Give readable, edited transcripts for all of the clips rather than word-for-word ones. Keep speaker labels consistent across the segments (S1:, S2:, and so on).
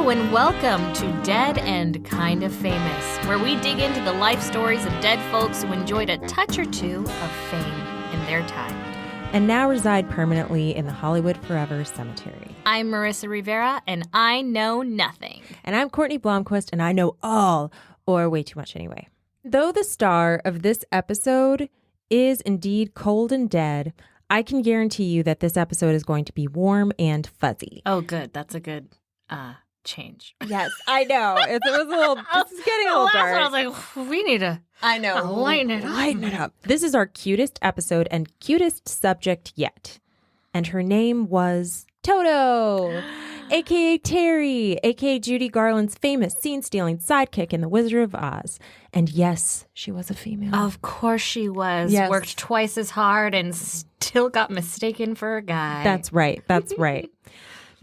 S1: Hello and welcome to Dead and Kind of Famous, where we dig into the life stories of dead folks who enjoyed a touch or two of fame in their time.
S2: And now reside permanently in the Hollywood Forever Cemetery.
S1: I'm Marissa Rivera, and I know nothing.
S2: And I'm Courtney Blomquist, and I know all, or way too much anyway. Though the star of this episode is indeed cold and dead, I can guarantee you that this episode is going to be warm and fuzzy.
S1: Oh, good. That's a good change.
S2: Yes, I know. It was a little, this is getting a little dark.
S1: I was like, we need to lighten it up.
S2: Lighten it up. This is our cutest episode and cutest subject yet. And her name was Toto, a.k.a. Terry, a.k.a. Judy Garland's famous scene-stealing sidekick in The Wizard of Oz. And yes, she was a female.
S1: Of course she was.
S2: Yes.
S1: Worked twice as hard and still got mistaken for a guy.
S2: That's right. That's right.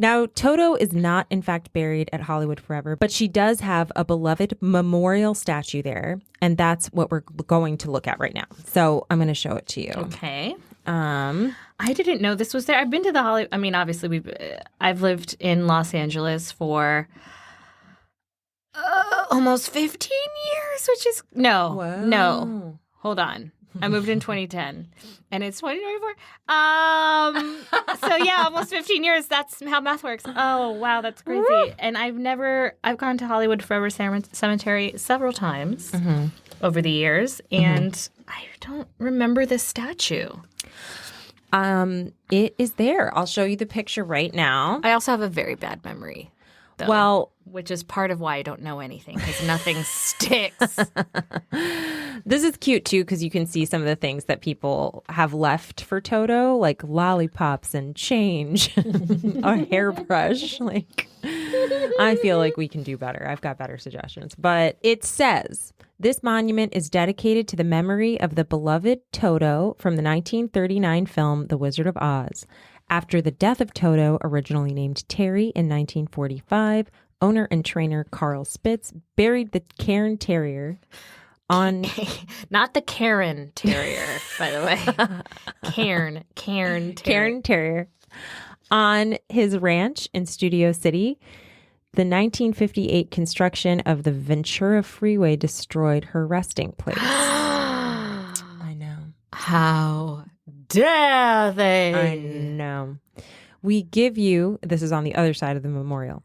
S2: Now, Toto is not, in fact, buried at Hollywood Forever, but she does have a beloved memorial statue there, and that's what we're going to look at right now. So I'm going to show it to you.
S1: Okay. I didn't know this was there. I've been to the Hollywood. I mean, obviously, I've lived in Los Angeles for almost 15 years, which is no. Hold on. I moved in 2010, and it's 2024. So yeah, almost 15 years. That's how math works. Oh, wow, that's crazy. Woo! And I've gone to Hollywood Forever Cemetery several times over the years, and I don't remember this statue.
S2: It is there. I'll show you the picture right now.
S1: I also have a very bad memory, though,
S2: well,
S1: which is part of why I don't know anything, because nothing sticks.
S2: This is cute, too, because you can see some of the things that people have left for Toto, like lollipops and change, a hairbrush. Like, I feel like we can do better. I've got better suggestions. But it says, this monument is dedicated to the memory of the beloved Toto from the 1939 film The Wizard of Oz. After the death of Toto, originally named Terry in 1945, owner and trainer Carl Spitz buried the Cairn Terrier on...
S1: Not the Karen Terrier, by the way. Cairn Terrier.
S2: Cairn Terrier. On his ranch in Studio City. The 1958 construction of the Ventura Freeway destroyed her resting place. I know.
S1: How dare they?
S2: I know. We give you, this is on the other side of the memorial,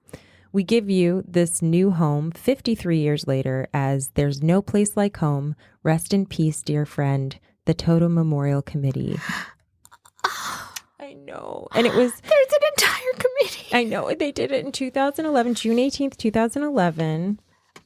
S2: we give you this new home 53 years later as There's No Place Like Home. Rest in peace, dear friend. The Toto Memorial Committee. I know. And it was...
S1: There's an entire committee.
S2: I know. They did it in 2011, June 18th, 2011.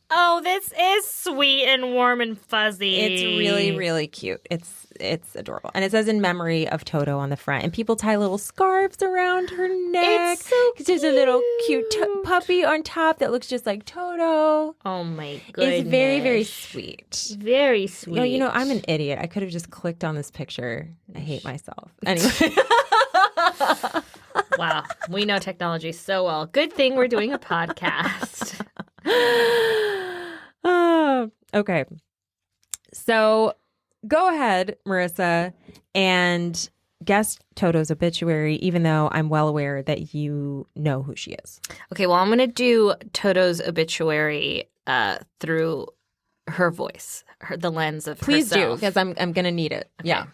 S1: Oh, this is sweet and warm and fuzzy.
S2: It's really, really cute. It's adorable. And it says in memory of Toto on the front. And people tie little scarves around her neck.
S1: It's so cute.
S2: There's a little cute puppy on top that looks just like Toto.
S1: Oh, my goodness.
S2: It's very, very sweet.
S1: Very sweet.
S2: Oh, you know, I'm an idiot. I could have just clicked on this picture. I hate myself. Anyway.
S1: Wow. We know technology so well. Good thing we're doing a podcast.
S2: Okay. So go ahead, Marissa, and guess Toto's obituary, even though I'm well aware that you know who she is.
S1: Okay, well, I'm going to do Toto's obituary through her voice, the lens of
S2: Please
S1: herself.
S2: do, because I'm going to need it.
S1: Okay.
S2: Yeah.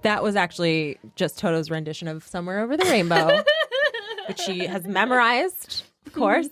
S2: That was actually just Toto's rendition of Somewhere Over the Rainbow, which she has memorized, of course.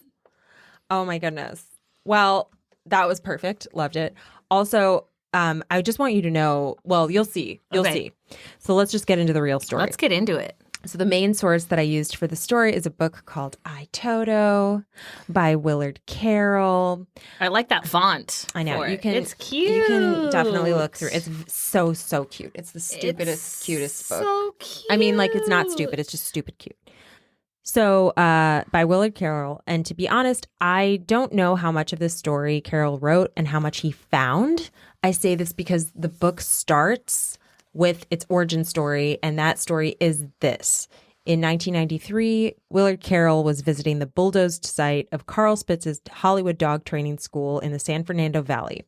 S2: Oh my goodness. Well, that was perfect. Loved it. Also, I just want you to know, well, you'll see. You'll see. So let's just get into the real story.
S1: Let's get into it.
S2: So the main source that I used for the story is a book called I, Toto by Willard Caroll.
S1: I like that font.
S2: I know.
S1: It's cute.
S2: You can definitely look through. It's so, so cute. It's the stupidest, cutest book.
S1: So cute.
S2: I mean, like, it's not stupid. It's just stupid cute. So by Willard Caroll. And to be honest, I don't know how much of this story Caroll wrote and how much he found. I say this because the book starts with its origin story, and that story is this. In 1993, Willard Caroll was visiting the bulldozed site of Carl Spitz's Hollywood dog training school in the San Fernando Valley.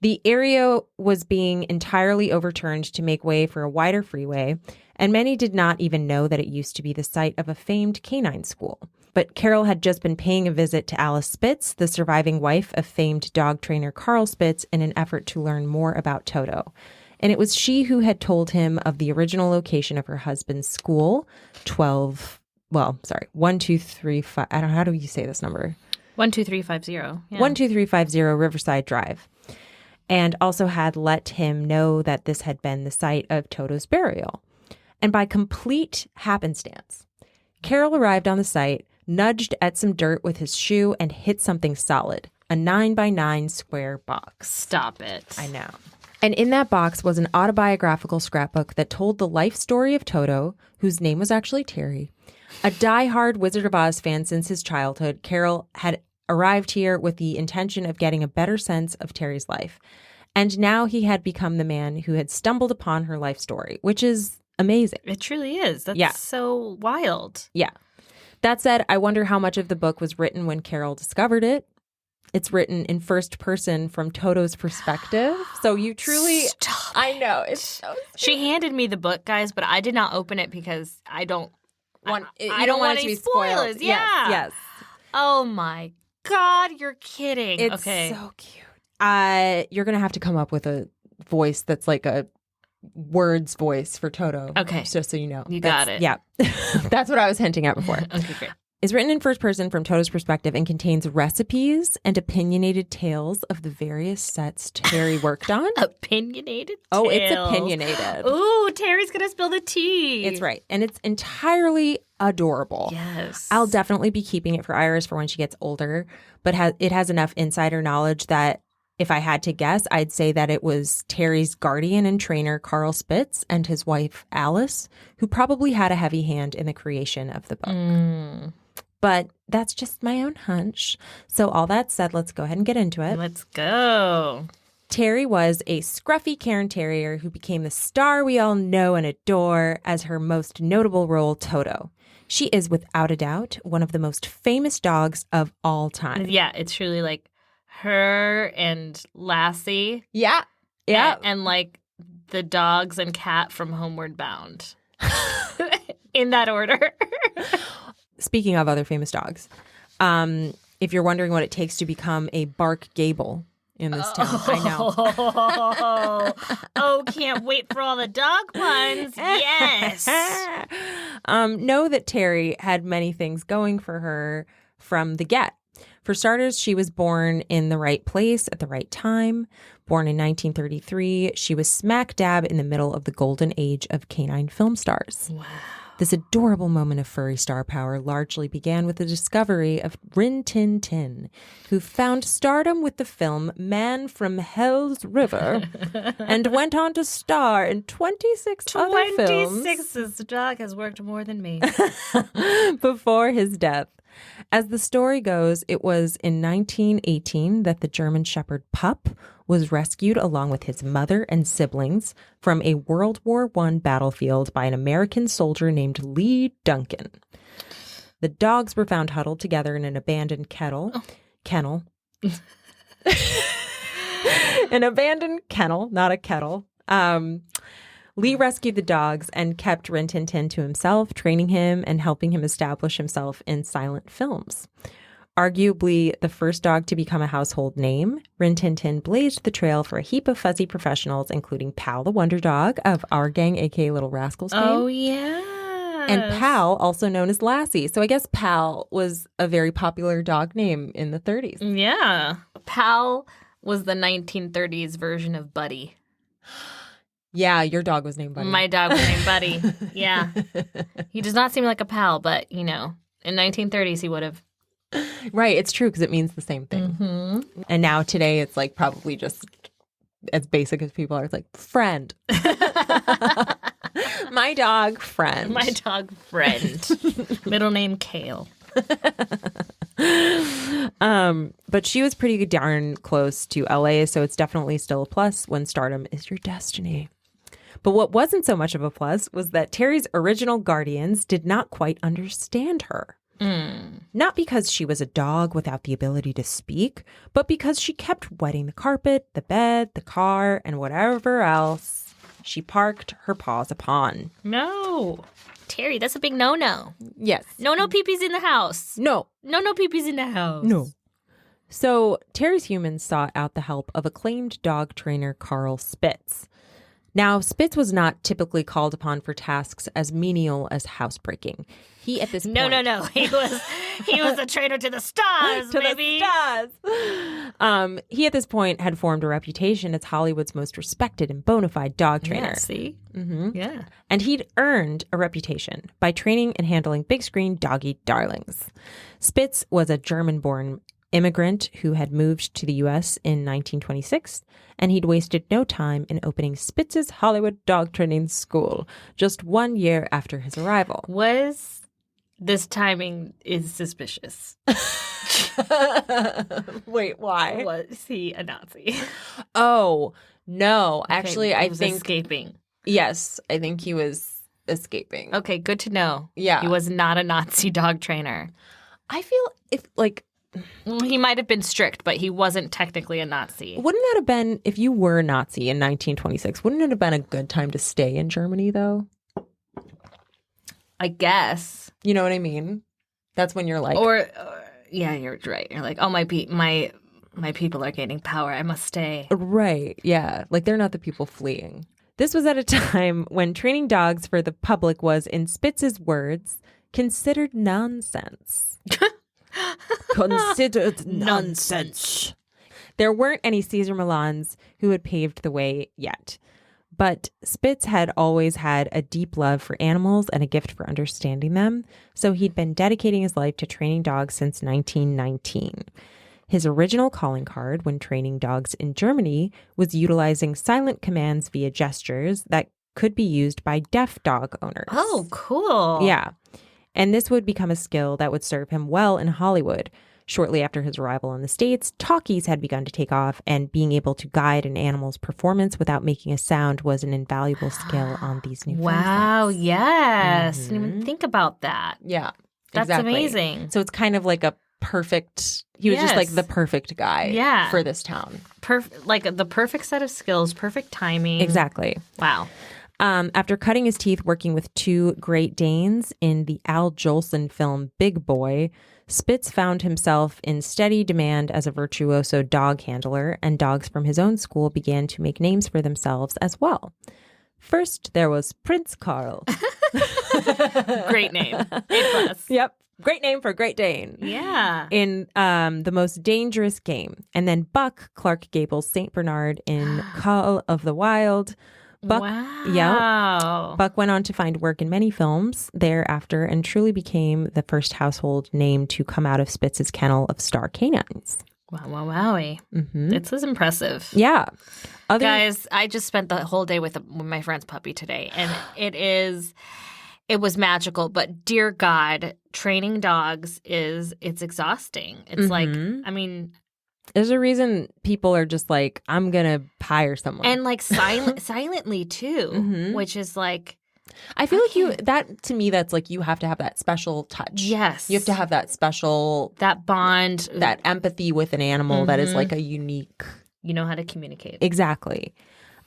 S2: The area was being entirely overturned to make way for a wider freeway, and many did not even know that it used to be the site of a famed canine school. But Caroll had just been paying a visit to Alice Spitz, the surviving wife of famed dog trainer Carl Spitz, in an effort to learn more about Toto. And it was she who had told him of the original location of her husband's school, 1235. I don't know, how do you say this number?
S1: 12350. Yeah.
S2: 12350 Riverside Drive. And also had let him know that this had been the site of Toto's burial. And by complete happenstance, Caroll arrived on the site, nudged at some dirt with his shoe, and hit something solid, a 9x9 square box.
S1: Stop it.
S2: I know. And in that box was an autobiographical scrapbook that told the life story of Toto, whose name was actually Terry. A diehard Wizard of Oz fan since his childhood, Caroll had arrived here with the intention of getting a better sense of Terry's life. And now he had become the man who had stumbled upon her life story, which is amazing.
S1: It truly is. That's so wild.
S2: Yeah. That said, I wonder how much of the book was written when Caroll discovered it. It's written in first person from Toto's perspective. So you truly...
S1: Stop
S2: I know. It's
S1: it.
S2: so
S1: She handed me the book, guys, but I did not open it because I don't want
S2: you
S1: I don't want
S2: it to
S1: any
S2: be spoiled.
S1: spoilers. Yeah.
S2: Yes.
S1: Oh my God, you're kidding.
S2: It's
S1: okay.
S2: so cute. You're going to have to come up with a voice that's like a words voice for Toto.
S1: Okay.
S2: Just so you know.
S1: You got it.
S2: Yeah. That's what I was hinting at before.
S1: Okay, great.
S2: It's written in first person from Toto's perspective and contains recipes and opinionated tales of the various sets Terry worked on.
S1: Opinionated
S2: Oh, it's
S1: tales.
S2: Opinionated.
S1: Ooh, Terry's going to spill the tea.
S2: It's right. And it's entirely adorable.
S1: Yes.
S2: I'll definitely be keeping it for Iris for when she gets older, but it has enough insider knowledge that if I had to guess, I'd say that it was Terry's guardian and trainer, Carl Spitz, and his wife, Alice, who probably had a heavy hand in the creation of the book. But that's just my own hunch. So all that said, let's go ahead and get into it.
S1: Let's go.
S2: Terry was a scruffy Cairn Terrier who became the star we all know and adore as her most notable role, Toto. She is, without a doubt, one of the most famous dogs of all time.
S1: Yeah, it's truly like her and Lassie.
S2: Yeah. Yeah.
S1: And like the dogs and cat from Homeward Bound. In that order.
S2: Speaking of other famous dogs, if you're wondering what it takes to become a bark Gable in this town, I know.
S1: Oh, can't wait for all the dog puns. Yes.
S2: Know that Terry had many things going for her from the get. For starters, she was born in the right place at the right time. Born in 1933, she was smack dab in the middle of the golden age of canine film stars.
S1: Wow.
S2: This adorable moment of furry star power largely began with the discovery of Rin Tin Tin, who found stardom with the film Man from Hell's River and went on to star in 26 other films.
S1: 26. This dog has worked more than me.
S2: Before his death. As the story goes, it was in 1918 that the German Shepherd pup was rescued along with his mother and siblings from a World War I battlefield by an American soldier named Lee Duncan. The dogs were found huddled together in an abandoned kennel. An abandoned kennel, not a kettle. Lee rescued the dogs and kept Rin Tin Tin to himself, training him and helping him establish himself in silent films. Arguably the first dog to become a household name, Rin Tin Tin blazed the trail for a heap of fuzzy professionals, including Pal the Wonder Dog of Our Gang, a.k.a. Little Rascals fame.
S1: Oh, yeah.
S2: And Pal, also known as Lassie. So I guess Pal was a very popular dog name in the 30s.
S1: Yeah. Pal was the 1930s version of Buddy.
S2: Yeah, your dog was named Buddy.
S1: My dog was named Buddy. Yeah. He does not seem like a pal, but, you know, in 1930s he would have.
S2: Right. It's true because it means the same thing.
S1: Mm-hmm.
S2: And now today it's like probably just as basic as people are. It's like friend. My dog, friend.
S1: My dog, friend. Middle name, Kale.
S2: But she was pretty darn close to LA, so it's definitely still a plus when stardom is your destiny. But what wasn't so much of a plus was that Terry's original guardians did not quite understand her. Not because she was a dog without the ability to speak, but because she kept wetting the carpet, the bed, the car, and whatever else she parked her paws upon.
S1: No. Terry, that's a big no-no.
S2: Yes.
S1: No peepees in the house.
S2: No.
S1: No peepees in the house.
S2: No. So Terry's humans sought out the help of acclaimed dog trainer Carl Spitz. Now, Spitz was not typically called upon for tasks as menial as housebreaking. He at this point...
S1: No. He was a trainer to the stars, baby.
S2: The stars. He at this point had formed a reputation as Hollywood's most respected and bona fide dog trainer.
S1: Yeah, see?
S2: Mm-hmm.
S1: Yeah.
S2: And he'd earned a reputation by training and handling big screen doggy darlings. Spitz was a German-born immigrant who had moved to the U.S. in 1926, and he'd wasted no time in opening Spitz's Hollywood Dog Training School just 1 year after his arrival.
S1: This timing is suspicious.
S2: Wait, why?
S1: Was he a Nazi?
S2: Oh, no.
S1: Okay,
S2: Actually, I think...
S1: escaping.
S2: Yes, I think he was escaping.
S1: Okay, good to know.
S2: Yeah.
S1: He was not a Nazi dog trainer.
S2: I feel if, like...
S1: He might have been strict, but he wasn't technically a Nazi.
S2: Wouldn't that have been, if you were a Nazi in 1926, wouldn't it have been a good time to stay in Germany, though?
S1: I guess.
S2: You know what I mean? That's when you're like...
S1: yeah, you're right. You're like, oh, my people are gaining power. I must stay.
S2: Right, yeah. Like, they're not the people fleeing. This was at a time when training dogs for the public was, in Spitz's words, considered nonsense. Considered nonsense. There weren't any Caesar Milans who had paved the way yet. But Spitz had always had a deep love for animals and a gift for understanding them, so he'd been dedicating his life to training dogs since 1919. His original calling card when training dogs in Germany was utilizing silent commands via gestures that could be used by deaf dog owners.
S1: Oh, cool.
S2: Yeah. And this would become a skill that would serve him well in Hollywood. Shortly after his arrival in the States, talkies had begun to take off, and being able to guide an animal's performance without making a sound was an invaluable skill on these new
S1: Wow,
S2: fences.
S1: Yes. Didn't even think about that.
S2: Yeah.
S1: That's amazing.
S2: So it's kind of like a perfect, he was just like the perfect guy for this town.
S1: Like the perfect set of skills, perfect timing.
S2: Exactly.
S1: Wow.
S2: After cutting his teeth working with two Great Danes in the Al Jolson film Big Boy, Spitz found himself in steady demand as a virtuoso dog handler, and dogs from his own school began to make names for themselves as well. First, there was Prince Carl.
S1: Great name. A+.
S2: Yep. Great name for Great Dane.
S1: Yeah.
S2: In The Most Dangerous Game. And then Buck, Clarke Gable's St. Bernard in Call of the Wild. Buck,
S1: wow.
S2: Yeah. Buck went on to find work in many films thereafter and truly became the first household name to come out of Spitz's kennel of star canines.
S1: Wowie.
S2: Mm-hmm.
S1: This is impressive.
S2: Yeah.
S1: Guys, I just spent the whole day with my friend's puppy today, and it was magical. But dear God, training dogs it's exhausting. It's like, I mean...
S2: There's a reason people are just like, I'm going to hire someone.
S1: And like silently too, which is like.
S2: I feel like to me, that's like you have to have that special touch.
S1: Yes.
S2: You have to have that special.
S1: That bond.
S2: That empathy with an animal that is like a unique.
S1: You know how to communicate.
S2: Exactly.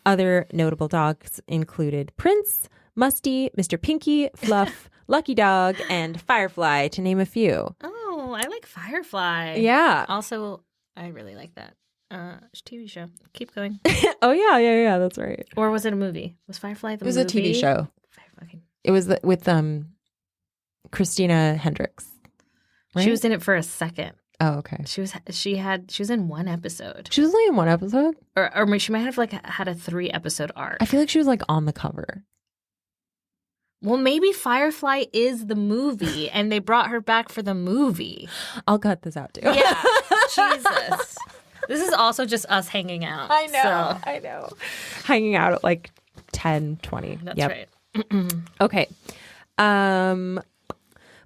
S2: Other notable dogs included Prince, Musty, Mr. Pinky, Fluff, Lucky Dog, and Firefly, to name a few.
S1: Oh, I like Firefly.
S2: Yeah.
S1: Also, I really like that TV show. Keep going.
S2: Oh, yeah. That's right.
S1: Or was it a movie? Was Firefly the movie?
S2: It was a TV show. It was with Christina Hendricks. Right?
S1: She was in it for a second.
S2: Oh, okay.
S1: She was in one episode.
S2: She was only in one episode?
S1: Or she might have like had a 3-episode arc.
S2: I feel like she was like on the cover.
S1: Well, maybe Firefly is the movie, and they brought her back for the movie.
S2: I'll cut this out, too.
S1: Yeah. Jesus. This is also just us hanging out.
S2: I know. Hanging out at like 10, 20.
S1: That's right.
S2: Okay.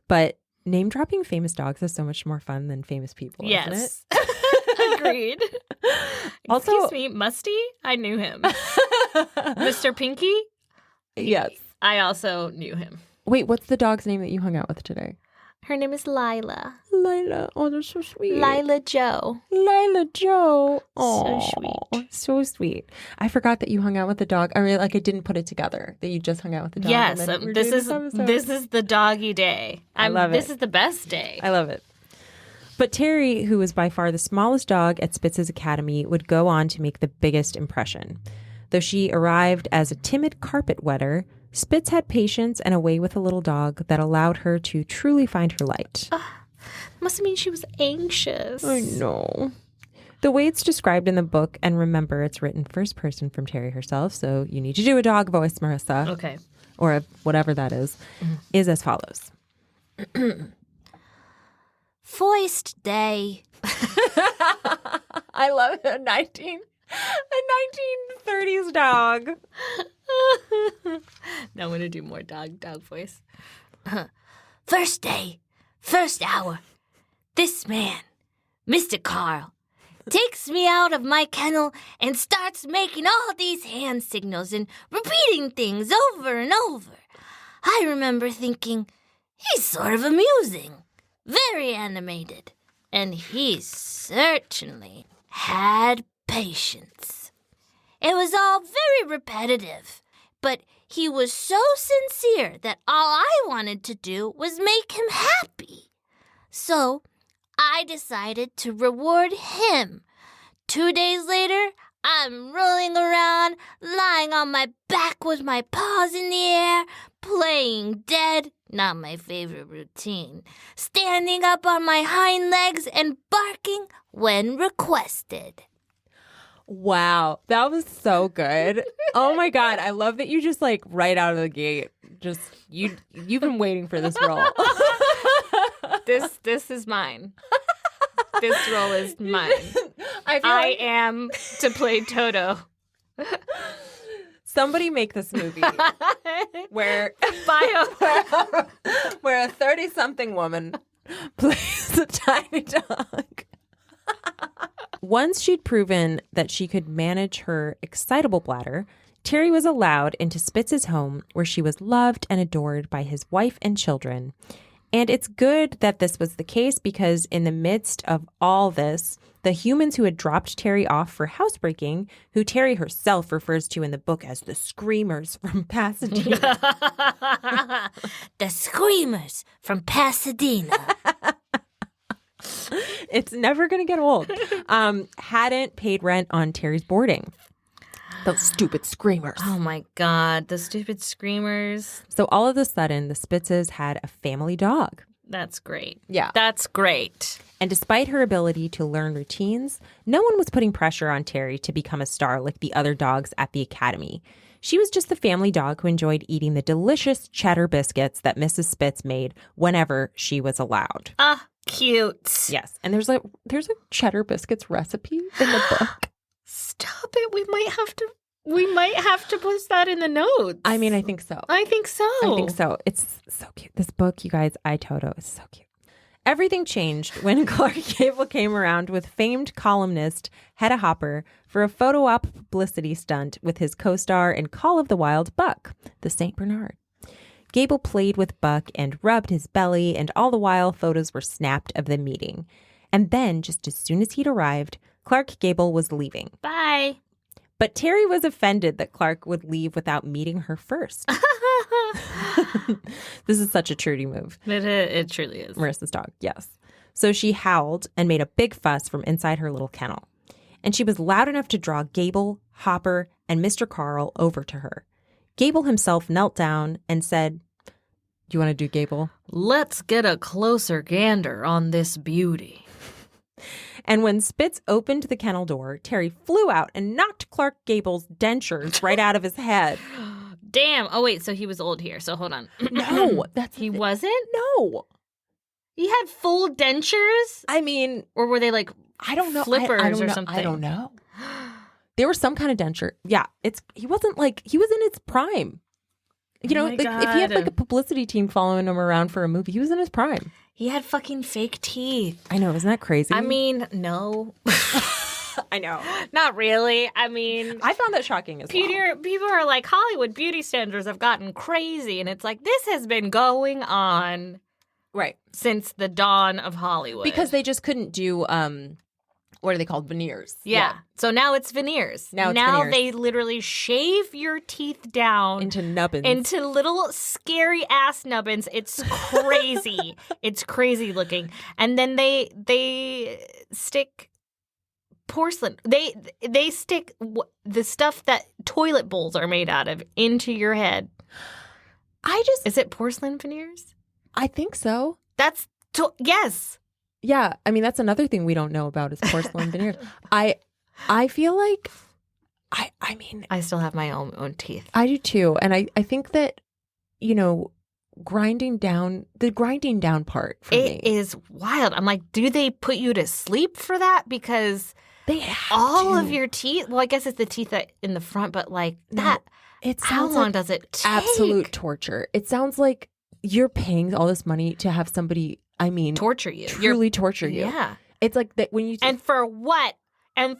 S2: But name dropping famous dogs is so much more fun than famous people, isn't it?
S1: Agreed.
S2: Also,
S1: excuse me, Musty? I knew him. Mr. Pinky?
S2: Yes.
S1: I also knew him.
S2: Wait, what's the dog's name that you hung out with today?
S1: Her name is Lila.
S2: Lila. Oh, that's so sweet.
S1: Lila Joe.
S2: Lila Joe.
S1: So
S2: Oh,
S1: sweet.
S2: so sweet. I forgot that you hung out with the dog. I mean, like, I didn't put it together that you just hung out with the dog.
S1: Yes,
S2: and then we're
S1: this
S2: doing
S1: is
S2: episode.
S1: this is the doggy day.
S2: I love
S1: This
S2: it.
S1: is the best day.
S2: I love it. But Terry, who was by far the smallest dog at Spitz's academy, would go on to make the biggest impression. Though she arrived as a timid carpet wetter, Spitz had patience and a way with a little dog that allowed her to truly find her light.
S1: Must mean she was anxious.
S2: I know. The way it's described in the book, and remember, it's written first person from Terry herself, so you need to do a dog voice, Marissa.
S1: Okay.
S2: Or whatever that is as follows.
S1: Foist day.
S2: I love a 1930s dog.
S1: Now I'm going to do more dog voice. First day, first hour. This man, Mr. Caroll, takes me out of my kennel and starts making all these hand signals and repeating things over and over. I remember thinking, he's sort of amusing, very animated, and he certainly had patience. It was all very repetitive, but he was so sincere that all I wanted to do was make him happy. So I decided to reward him. 2 days later, I'm rolling around, lying on my back with my paws in the air, playing dead, not my favorite routine, standing up on my hind legs and barking when requested.
S2: Wow, that was so good. Oh my God, I love that you just like right out of the gate, just you've been waiting for this role.
S1: This is mine. This role is mine. I am to play Toto.
S2: Somebody make this movie where
S1: Bio.
S2: where a 30-something woman plays a tiny dog. Once she'd proven that she could manage her excitable bladder, Terry was allowed into Spitz's home where she was loved and adored by his wife and children. And it's good that this was the case because in the midst of all this, the humans who had dropped Terry off for housebreaking, who Terry herself refers to in the book as the Screamers from Pasadena.
S1: The Screamers from Pasadena.
S2: It's never going to get old. Hadn't paid rent on Terry's boarding. Those stupid screamers.
S1: Oh my God, the stupid Screamers.
S2: So all of a sudden, the Spitzes had a family dog.
S1: That's great.
S2: Yeah.
S1: That's great.
S2: And despite her ability to learn routines, no one was putting pressure on Terry to become a star like the other dogs at the academy. She was just the family dog who enjoyed eating the delicious cheddar biscuits that Mrs. Spitz made whenever she was allowed.
S1: Ah, cute.
S2: Yes. And there's a cheddar biscuits recipe in the book.
S1: Stop it. We might have to post that in the notes.
S2: I mean, I think so.
S1: I think so.
S2: It's so cute. This book, you guys, Toto, is so cute. Everything changed when Clarke Gable came around with famed columnist Hedda Hopper for a photo op publicity stunt with his co-star in Call of the Wild Buck, the St. Bernard. Gable played with Buck and rubbed his belly, and all the while photos were snapped of the meeting. And then, just as soon as he'd arrived, Clarke Gable was leaving.
S1: Bye.
S2: But Terry was offended that Clarke would leave without meeting her first. This is such a Trudy move.
S1: It truly is.
S2: Marissa's dog, yes. So she howled and made a big fuss from inside her little kennel. And she was loud enough to draw Gable, Hopper, and Mr. Caroll over to her. Gable himself knelt down and said, "Do you want to do Gable?"
S1: Let's get a closer gander on this beauty.
S2: And when Spitz opened the kennel door, Terry flew out and knocked Clarke Gable's dentures right out of his head.
S1: Damn. Oh, wait. So he was old here. So hold on.
S2: No,
S1: he wasn't?
S2: No.
S1: He had full dentures?
S2: I mean,
S1: or were they like
S2: I don't know.
S1: flippers
S2: I don't
S1: or
S2: know.
S1: something?
S2: I don't know. There was some kind of denture. Yeah, he was in his prime. You know, like, if he had like a publicity team following him around for a movie, he was in his prime.
S1: He had fucking fake teeth.
S2: I know, isn't that crazy?
S1: I mean, no.
S2: I know.
S1: Not really. I mean,
S2: I found that shocking as well.
S1: People are like, Hollywood beauty standards have gotten crazy. And it's like, this has been going on since the dawn of Hollywood.
S2: Because they just couldn't do, what are they called? Veneers.
S1: Yeah. So now it's veneers. Now
S2: veneers.
S1: They literally shave your teeth down.
S2: Into nubbins.
S1: Into little scary ass nubbins. It's crazy. It's crazy looking. And then they stick porcelain. They stick the stuff that toilet bowls are made out of into your head. Is it porcelain veneers?
S2: I think so.
S1: Yes.
S2: Yeah, I mean, that's another thing we don't know about is porcelain veneers. I feel like, I mean...
S1: I still have my own teeth.
S2: I do too. And I think that, the grinding down part for me.
S1: It is wild. I'm like, do they put you to sleep for that? Because
S2: they
S1: all of your teeth, well, I guess it's the teeth that in the front, but like that, how long does it take?
S2: Absolute torture. It sounds like you're paying all this money to have somebody...
S1: torture you.
S2: Truly torture you.
S1: Yeah.
S2: It's like that when you...
S1: And for what? To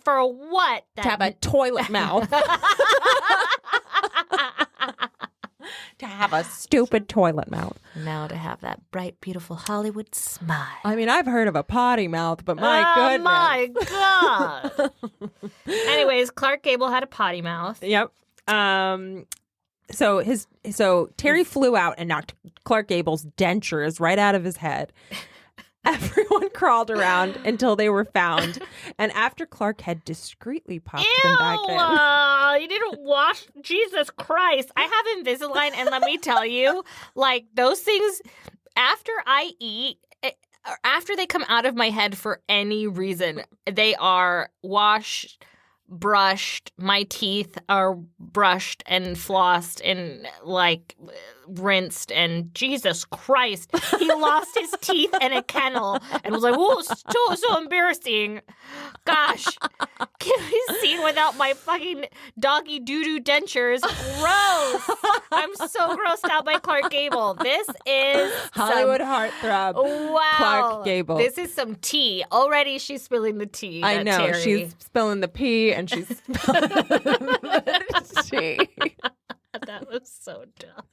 S2: have a toilet mouth. To have a stupid toilet mouth.
S1: Now to have that bright, beautiful Hollywood smile.
S2: I mean, I've heard of a potty mouth, but my goodness.
S1: My God. Anyways, Clarke Gable had a potty mouth.
S2: Yep. So Terry flew out and knocked Clarke Gable's dentures right out of his head. Everyone crawled around until they were found. And after Clarke had discreetly popped them back in.
S1: You didn't wash. Jesus Christ. I have Invisalign, and let me tell you, like, those things, after I eat, after they come out of my head for any reason, they are washed, brushed. My teeth are brushed and flossed and like rinsed, and Jesus Christ, he lost his teeth in a kennel and was like, "Whoa, so embarrassing." Gosh, can we see without my fucking doggy doo-doo dentures? Gross. I'm so grossed out by Clarke Gable. This is
S2: Hollywood heartthrob.
S1: Wow.
S2: Clarke Gable.
S1: This is some tea. Already she's spilling the tea.
S2: I know.
S1: Terry.
S2: She's spilling the pee and she's spilling the tea.
S1: That was so dumb.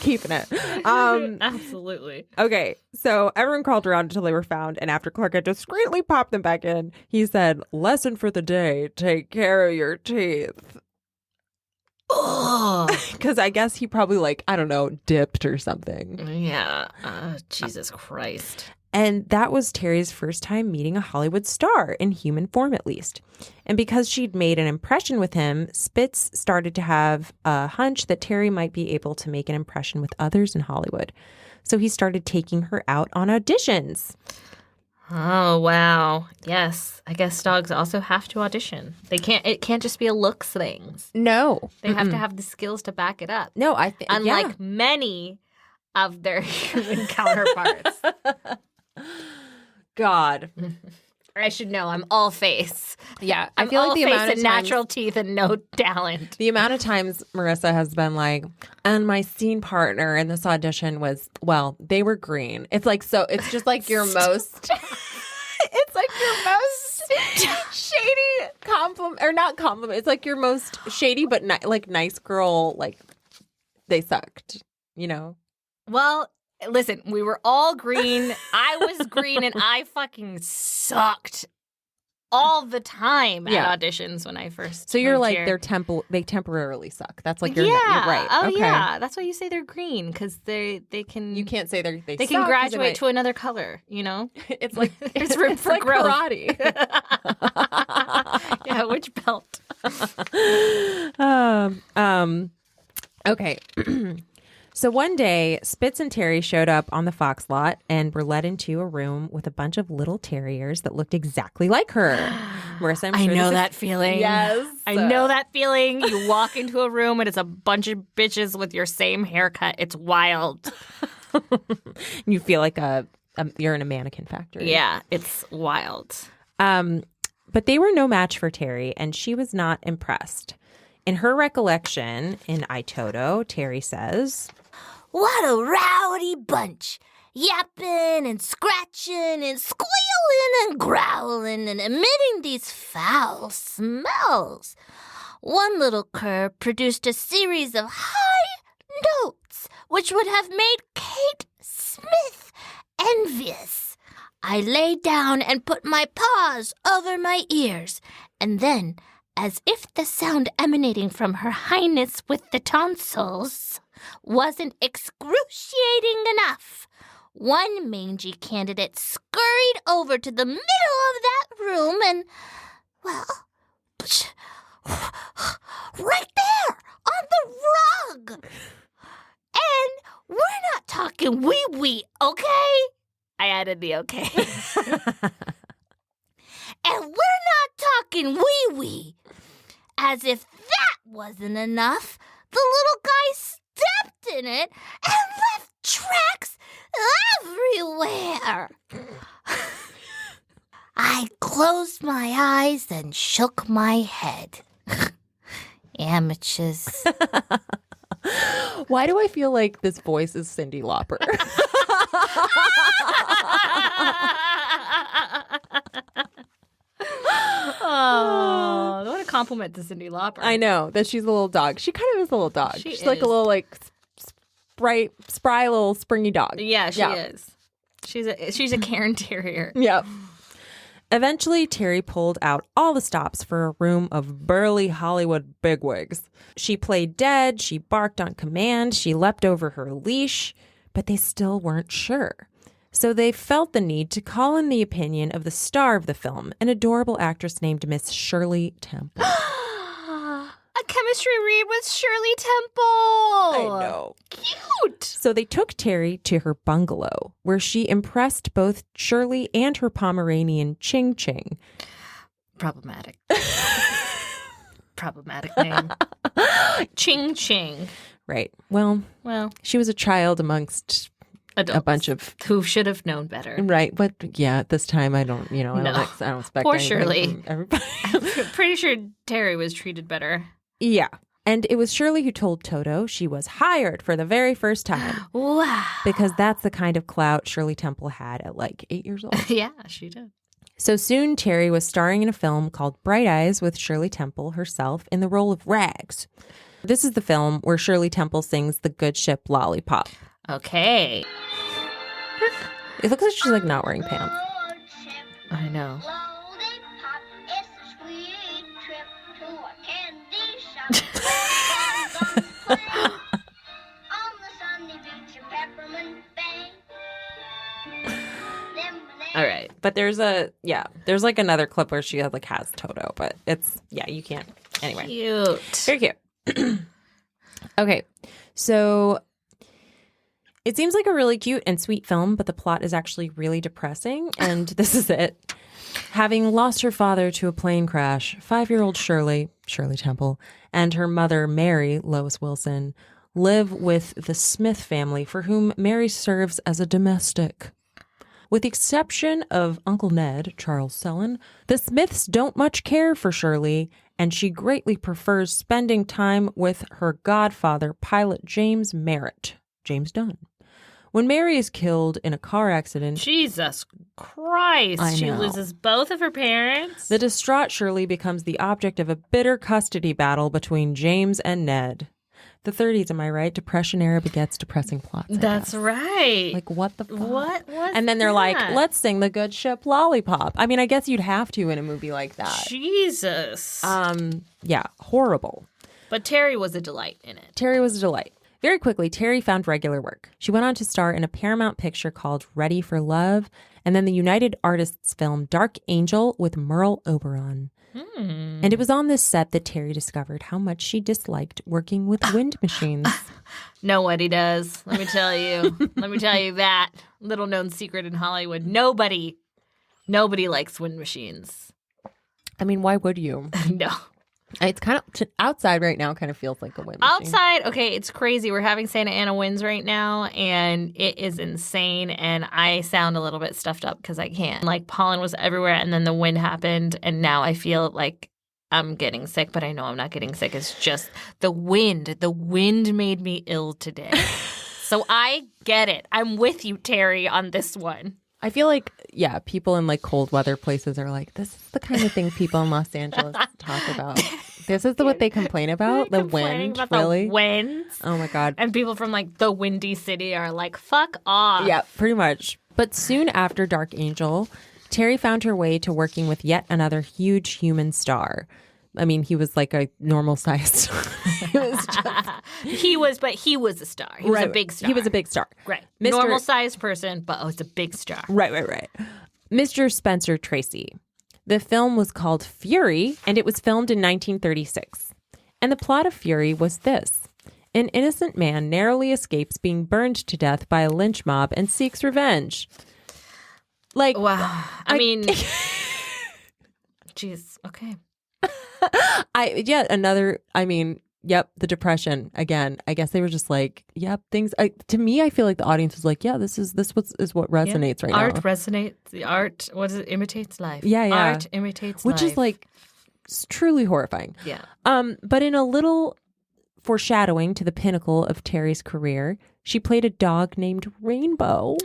S2: Keeping it.
S1: Absolutely.
S2: Okay, so everyone crawled around until they were found, and after Clarke had discreetly popped them back in, he said, "Lesson for the day, take care of your teeth." Because I guess he probably, dipped or something.
S1: Yeah. Jesus Christ.
S2: And that was Terry's first time meeting a Hollywood star, in human form at least. And because she'd made an impression with him, Spitz started to have a hunch that Terry might be able to make an impression with others in Hollywood. So he started taking her out on auditions.
S1: Oh, wow. Yes. I guess dogs also have to audition. It can't just be a looks thing.
S2: No.
S1: They have to have the skills to back it up.
S2: No,
S1: Unlike many of their human counterparts.
S2: God.
S1: I should know. I'm all face.
S2: Yeah.
S1: I feel like the amount of times, natural teeth and no talent.
S2: The amount of times Marissa has been like, and my scene partner in this audition was, well, they were green. It's like, so it's just like your most, it's like your most shady compliment, or not compliment. It's like your most shady, but nice girl, like they sucked,
S1: Well, listen, we were all green. I was green, and I fucking sucked all the time at auditions when I first.
S2: So you're like
S1: here.
S2: they temporarily suck. That's like
S1: you're
S2: right.
S1: Oh
S2: okay.
S1: yeah, that's why you say they're green, because they can.
S2: You can't say they
S1: suck, can graduate to another color.
S2: It's like
S1: there's room for
S2: like
S1: growth.
S2: Karate.
S1: Yeah, which belt?
S2: Okay. So one day, Spitz and Terry showed up on the Fox lot and were led into a room with a bunch of little terriers that looked exactly like her. Marissa,
S1: I know that feeling.
S2: Yes.
S1: I know that feeling. You walk into a room and it's a bunch of bitches with your same haircut. It's wild.
S2: You feel like you're in a mannequin factory.
S1: Yeah, it's wild.
S2: But they were no match for Terry, and she was not impressed. In her recollection in Toto, Terry says,
S3: "What a rowdy bunch. yapping and scratching and squealing and growling and emitting these foul smells. One little cur produced a series of high notes which would have made Kate Smith envious. I lay down and put my paws over my ears, and then, as if the sound emanating from Her Highness with the tonsils wasn't excruciating enough, one mangy candidate scurried over to the middle of that room and, well, right there on the rug. And we're not talking wee-wee, okay? I added the okay. And we're not talking wee-wee. As if that wasn't enough, the little guy stepped in it and left tracks everywhere. I closed my eyes and shook my head. Amateurs.
S2: Why do I feel like this voice is Cindy Lauper?
S1: Oh, what a compliment to Cindy Lauper.
S2: I know that she's a little dog. She kind of is a little dog. She's like a little spry little springy dog.
S1: Yeah, she is. She's a Cairn Terrier.
S2: Yep. Eventually, Terry pulled out all the stops for a room of burly Hollywood bigwigs. She played dead, she barked on command, she leapt over her leash, but they still weren't sure. So they felt the need to call in the opinion of the star of the film, an adorable actress named Miss Shirley Temple.
S1: A chemistry read with Shirley Temple.
S2: I know.
S1: Cute.
S2: So they took Terry to her bungalow, where she impressed both Shirley and her Pomeranian Ching Ching.
S1: Problematic. Problematic name. Ching Ching.
S2: Right. Well, she was a child amongst
S1: adults
S2: a bunch of
S1: who should have known better.
S2: Right. But yeah, at this time, I don't expect
S1: Poor
S2: anything
S1: Shirley.
S2: from everybody.
S1: I'm pretty sure Terry was treated better.
S2: Yeah. And it was Shirley who told Toto she was hired for the very first time.
S1: Wow.
S2: Because that's the kind of clout Shirley Temple had at like 8 years old.
S1: Yeah, she did.
S2: So soon, Terry was starring in a film called Bright Eyes with Shirley Temple herself in the role of Rags. This is the film where Shirley Temple sings The Good Ship Lollipop.
S1: Okay.
S2: It looks like she's like not wearing pants.
S1: I know. All right.
S2: But there's like another clip where she has Toto, but you can't. Anyway.
S1: Cute.
S2: Very cute. Okay. So it seems like a really cute and sweet film, but the plot is actually really depressing. And this is it. Having lost her father to a plane crash, 5-year-old Shirley Temple, and her mother, Mary, Lois Wilson, live with the Smith family, for whom Mary serves as a domestic. With the exception of Uncle Ned, Charles Sellon, the Smiths don't much care for Shirley, and she greatly prefers spending time with her godfather, pilot James Merritt, James Dunn. When Mary is killed in a car accident...
S1: Jesus Christ.
S2: I know.
S1: She loses both of her parents.
S2: The distraught Shirley becomes the object of a bitter custody battle between James and Ned. The 30s, am I right? Depression era begets depressing plots.
S1: That's right.
S2: Like, what the fuck?
S1: What was
S2: And then they're like,
S1: that?
S2: let's sing The Good Ship Lollipop. I mean, I guess you'd have to in a movie like that.
S1: Jesus.
S2: Yeah, horrible.
S1: But Terry was a delight in it.
S2: Terry was a delight. Very quickly, Terry found regular work. She went on to star in a Paramount picture called Ready for Love, and then the United Artists film Dark Angel with Merle Oberon. And it was on this set that Terry discovered how much she disliked working with wind machines.
S1: Nobody does. Let me tell you. Let me tell you that little known secret in Hollywood. Nobody likes wind machines.
S2: I mean, why would you?
S1: No.
S2: It's kind of outside right now. Kind of feels like a wind machine.
S1: Outside, okay, it's crazy. We're having Santa Ana winds right now, and it is insane. And I sound a little bit stuffed up because I can't. Like pollen was everywhere, and then the wind happened, and now I feel like I'm getting sick, but I know I'm not getting sick. It's just the wind. The wind made me ill today. So I get it. I'm with you, Terry, on this one.
S2: I feel like, yeah, people in like cold weather places are like, this is the kind of thing people in Los Angeles talk about. This is what they complain about? The wind?
S1: About
S2: really?
S1: The winds.
S2: Oh my God.
S1: And people from like the Windy City are like, fuck off.
S2: Yeah, pretty much. But soon after Dark Angel, Terry found her way to working with yet another huge human star. I mean, he was like a normal sized star.
S1: He was a star. He was a big star.
S2: He was a big star.
S1: Right. Normal sized person, but it's a big star.
S2: Right. Mr. Spencer Tracy. The film was called Fury, and it was filmed in 1936. And the plot of Fury was this. An innocent man narrowly escapes being burned to death by a lynch mob and seeks revenge. Like,
S1: wow. I mean, jeez. Okay.
S2: Yep, the Depression again. I guess they were just like, yep, things. To me, I feel like the audience was like, yeah, this is what resonates right now.
S1: Art resonates. The art, what is it? Imitates life.
S2: Yeah.
S1: Art imitates life,
S2: which is like truly horrifying.
S1: Yeah.
S2: But in a little foreshadowing to the pinnacle of Terry's career, she played a dog named Rainbow,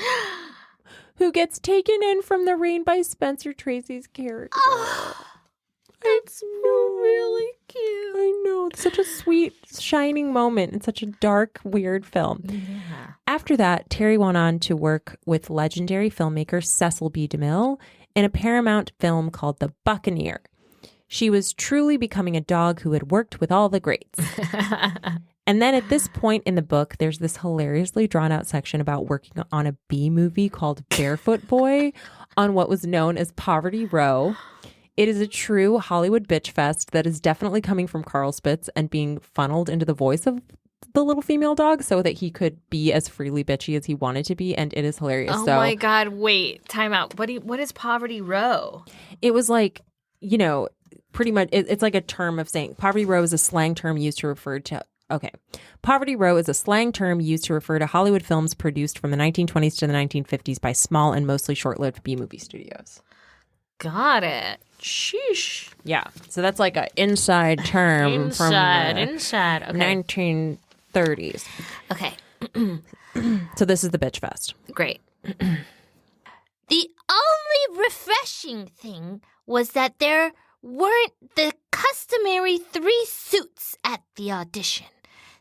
S2: who gets taken in from the rain by Spencer Tracy's character.
S1: That's really cute.
S2: I know. It's such a sweet, shining moment in such a dark, weird film.
S1: Yeah.
S2: After that, Terry went on to work with legendary filmmaker Cecil B. DeMille in a Paramount film called The Buccaneer. She was truly becoming a dog who had worked with all the greats. And then at this point in the book, there's this hilariously drawn out section about working on a B movie called Barefoot Boy on what was known as Poverty Row. It is a true Hollywood bitch fest that is definitely coming from Carl Spitz and being funneled into the voice of the little female dog so that he could be as freely bitchy as he wanted to be. And it is hilarious.
S1: Oh my God. Wait, time out. What is Poverty Row?
S2: It was like, pretty much it's like a term of saying Poverty Row is a slang term used to refer to. Okay. Poverty Row is a slang term used to refer to Hollywood films produced from the 1920s to the 1950s by small and mostly short-lived B-movie studios.
S1: Got it. Sheesh.
S2: Yeah. So that's like an inside term from the
S1: okay.
S2: 1930s.
S3: Okay.
S2: So this is the bitch fest.
S3: Great. The only refreshing thing was that there weren't the customary 3 suits at the audition.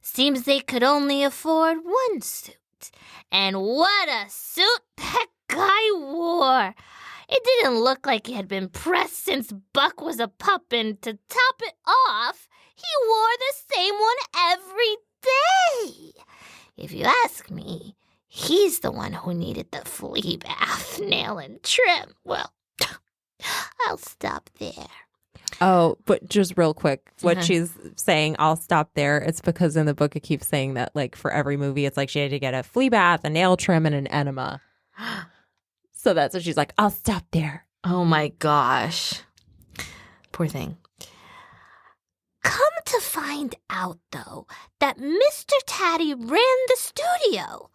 S3: Seems they could only afford 1 suit. And what a suit that guy wore! It didn't look like it had been pressed since Buck was a pup, and to top it off, he wore the same one every day. If you ask me, he's the one who needed the flea bath, nail and trim. Well, I'll stop there.
S2: Oh, but just real quick, what she's saying, I'll stop there. It's because in the book it keeps saying that like for every movie, it's like she had to get a flea bath, a nail trim, and an enema. So that's what she's like, I'll stop there.
S1: Oh my gosh. Poor thing.
S3: Come to find out, though, that Mr. Taddy ran the studio.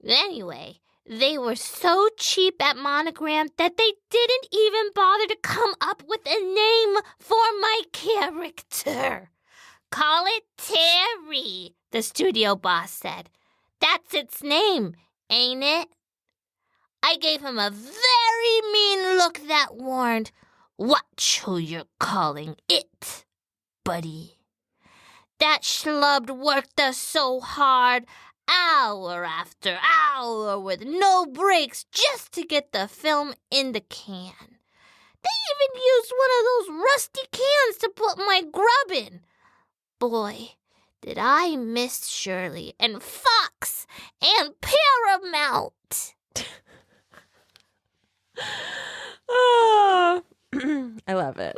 S3: Anyway, they were so cheap at Monogram that they didn't even bother to come up with a name for my character. Call it Terry, the studio boss said. That's its name, ain't it? I gave him a very mean look that warned, watch who you're calling it, buddy. That schlub worked us so hard, hour after hour with no breaks just to get the film in the can. They even used one of those rusty cans to put my grub in. Boy, did I miss Shirley and Fox and Paramount.
S2: Oh, I love it.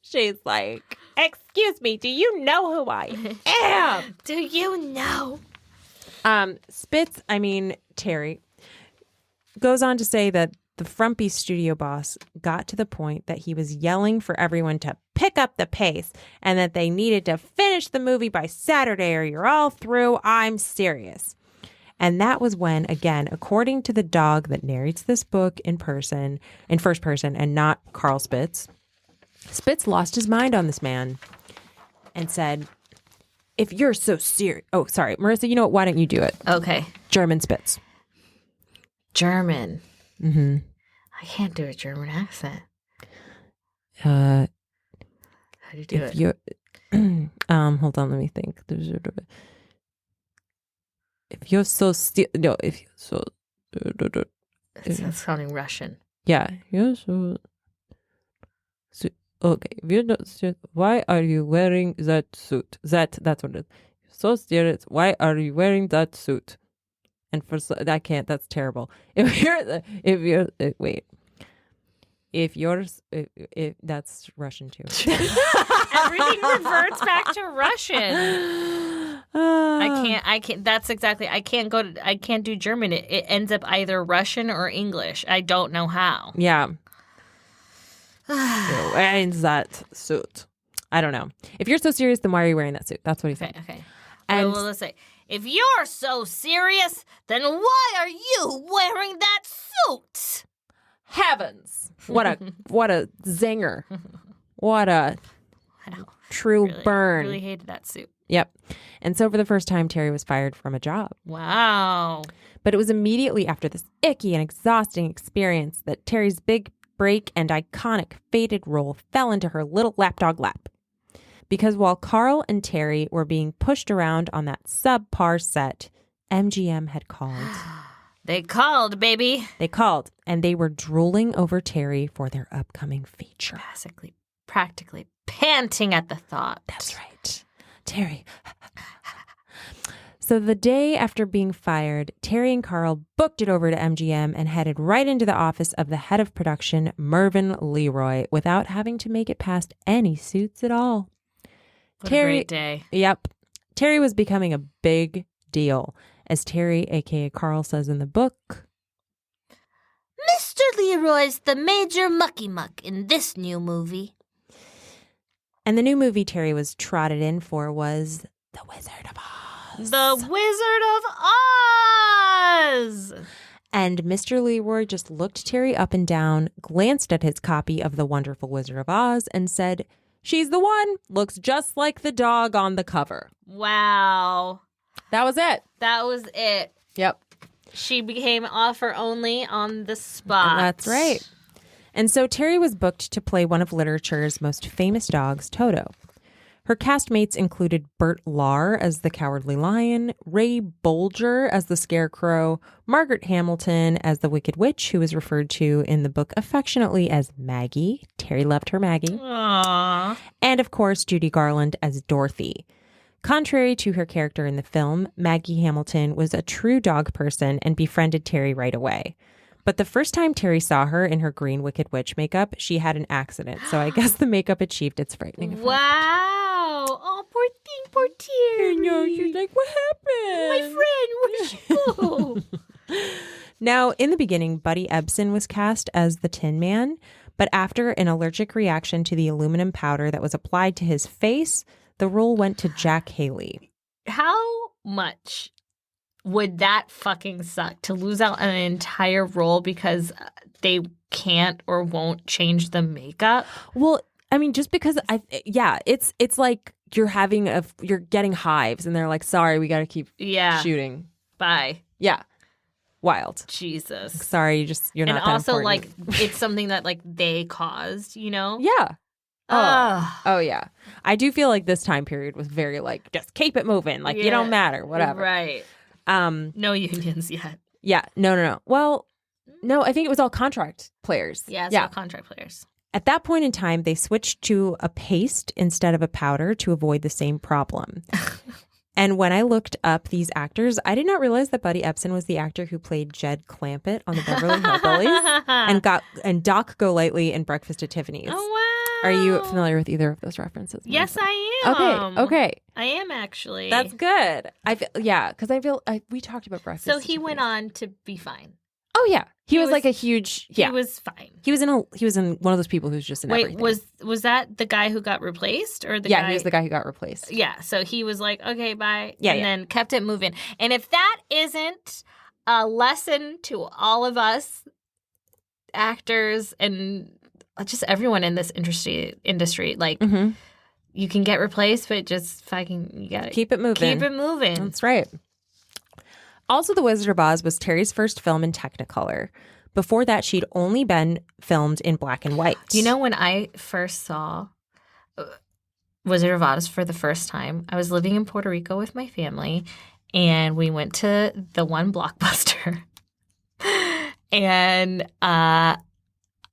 S2: She's like, excuse me, do you know who I am?
S3: Do you know?
S2: Spitz, Terry, goes on to say that the frumpy studio boss got to the point that he was yelling for everyone to pick up the pace and that they needed to finish the movie by Saturday or you're all through. I'm serious. And that was when, again, according to the dog that narrates this book in first person, and not Carl Spitz, Spitz lost his mind on this man and said, if you're so serious. Oh, sorry. Marissa, you know what? Why don't you do it?
S1: Okay.
S2: German Spitz.
S1: German.
S2: Mm-hmm.
S1: I can't do a German accent.
S2: How
S1: do you do it?
S2: You, hold on, let me think. If you're so if you're so
S1: It's sounding Russian.
S2: yeah, you're so okay. If you're not serious, why are you wearing that suit? That's what it is. So serious. Why are you wearing that suit? And I can't. That's terrible. If you're that's Russian too.
S1: Everything reverts back to Russian. I can't. That's exactly. I can't do German. It ends up either Russian or English. I don't know how.
S2: Yeah. You're wearing that suit. I don't know. If you're so serious, then why are you wearing that suit? That's what he said.
S1: Okay.
S2: And
S1: well, let's say, if you're so serious, then why are you wearing that suit?
S2: Heavens! What a zinger! What a true burn!
S1: Really hated that suit.
S2: Yep. And so for the first time, Terry was fired from a job.
S1: Wow.
S2: But it was immediately after this icky and exhausting experience that Terry's big break and iconic faded role fell into her little lapdog lap. Because while Carl and Terry were being pushed around on that subpar set, MGM had called.
S1: They called, baby.
S2: They called, and they were drooling over Terry for their upcoming feature.
S1: Practically panting at the thought.
S2: That's right. Terry. So the day after being fired, Terry and Carl booked it over to MGM and headed right into the office of the head of production, Mervyn Leroy, without having to make it past any suits at all.
S1: What a great day.
S2: Yep. Terry was becoming a big deal. As Terry, a.k.a. Carl, says in the book,
S3: Mr. Leroy's the major mucky muck in this new movie.
S2: And the new movie Terry was trotted in for was The Wizard of Oz.
S1: The Wizard of Oz!
S2: And Mr. Leroy just looked Terry up and down, glanced at his copy of The Wonderful Wizard of Oz, and said, "She's the one. Looks just like the dog on the cover."
S1: Wow.
S2: That was it.
S1: That was it.
S2: Yep.
S1: She became offer only on the spot.
S2: That's right. And so Terry was booked to play one of literature's most famous dogs, Toto. Her castmates included Bert Lahr as the Cowardly Lion, Ray Bolger as the Scarecrow, Margaret Hamilton as the Wicked Witch, who was referred to in the book affectionately as Maggie. Terry loved her Maggie.
S1: Aww.
S2: And of course, Judy Garland as Dorothy. Contrary to her character in the film, Maggie Hamilton was a true dog person and befriended Terry right away. But the first time Terry saw her in her green Wicked Witch makeup, she had an accident. So I guess the makeup achieved its frightening effect.
S1: Wow. Oh, poor thing, poor Terry.
S2: No, she's like, what happened?
S1: My friend, where did she go?
S2: Now, in the beginning, Buddy Ebsen was cast as the Tin Man. But after an allergic reaction to the aluminum powder that was applied to his face, the role went to Jack Haley.
S1: How much would that fucking suck to lose out on an entire role because they can't or won't change the makeup?
S2: Well, I mean, just because it's like you're getting hives and they're like, sorry, we got to keep shooting.
S1: Bye.
S2: Yeah. Wild.
S1: Jesus.
S2: Sorry, you're not that
S1: also
S2: important.
S1: like it's something that like they caused, you know?
S2: Yeah. Oh yeah. I do feel like this time period was very like, just keep it moving. Like, you don't matter, whatever.
S1: Right. No unions yet.
S2: Yeah. No. Well, no, I think it was all contract players.
S1: Yeah, it's all contract players.
S2: At that point in time, they switched to a paste instead of a powder to avoid the same problem. And when I looked up these actors, I did not realize that Buddy Ebsen was the actor who played Jed Clampett on the Beverly Hillbillies and Doc Golightly in Breakfast at Tiffany's.
S1: Oh, wow.
S2: Are you familiar with either of those references?
S1: Yes, I am.
S2: Okay.
S1: I am actually.
S2: That's good. Because we talked about Breakfast.
S1: So he went on to be fine.
S2: Oh yeah, he was like a huge. Yeah,
S1: he was fine.
S2: He was in one of those people who's just in everything.
S1: Was that the guy who got replaced or the guy?
S2: Yeah, he was the guy who got replaced.
S1: Yeah, so he was like, okay, bye.
S2: Yeah,
S1: and then kept it moving. And if that isn't a lesson to all of us actors and just everyone in this industry, like you can get replaced, but just fucking you gotta
S2: Keep it moving.
S1: Keep it moving.
S2: That's right. Also, The Wizard of Oz was Terry's first film in Technicolor. Before that, she'd only been filmed in black and white.
S1: Do you know when I first saw Wizard of Oz for the first time? I was living in Puerto Rico with my family, and we went to the one Blockbuster and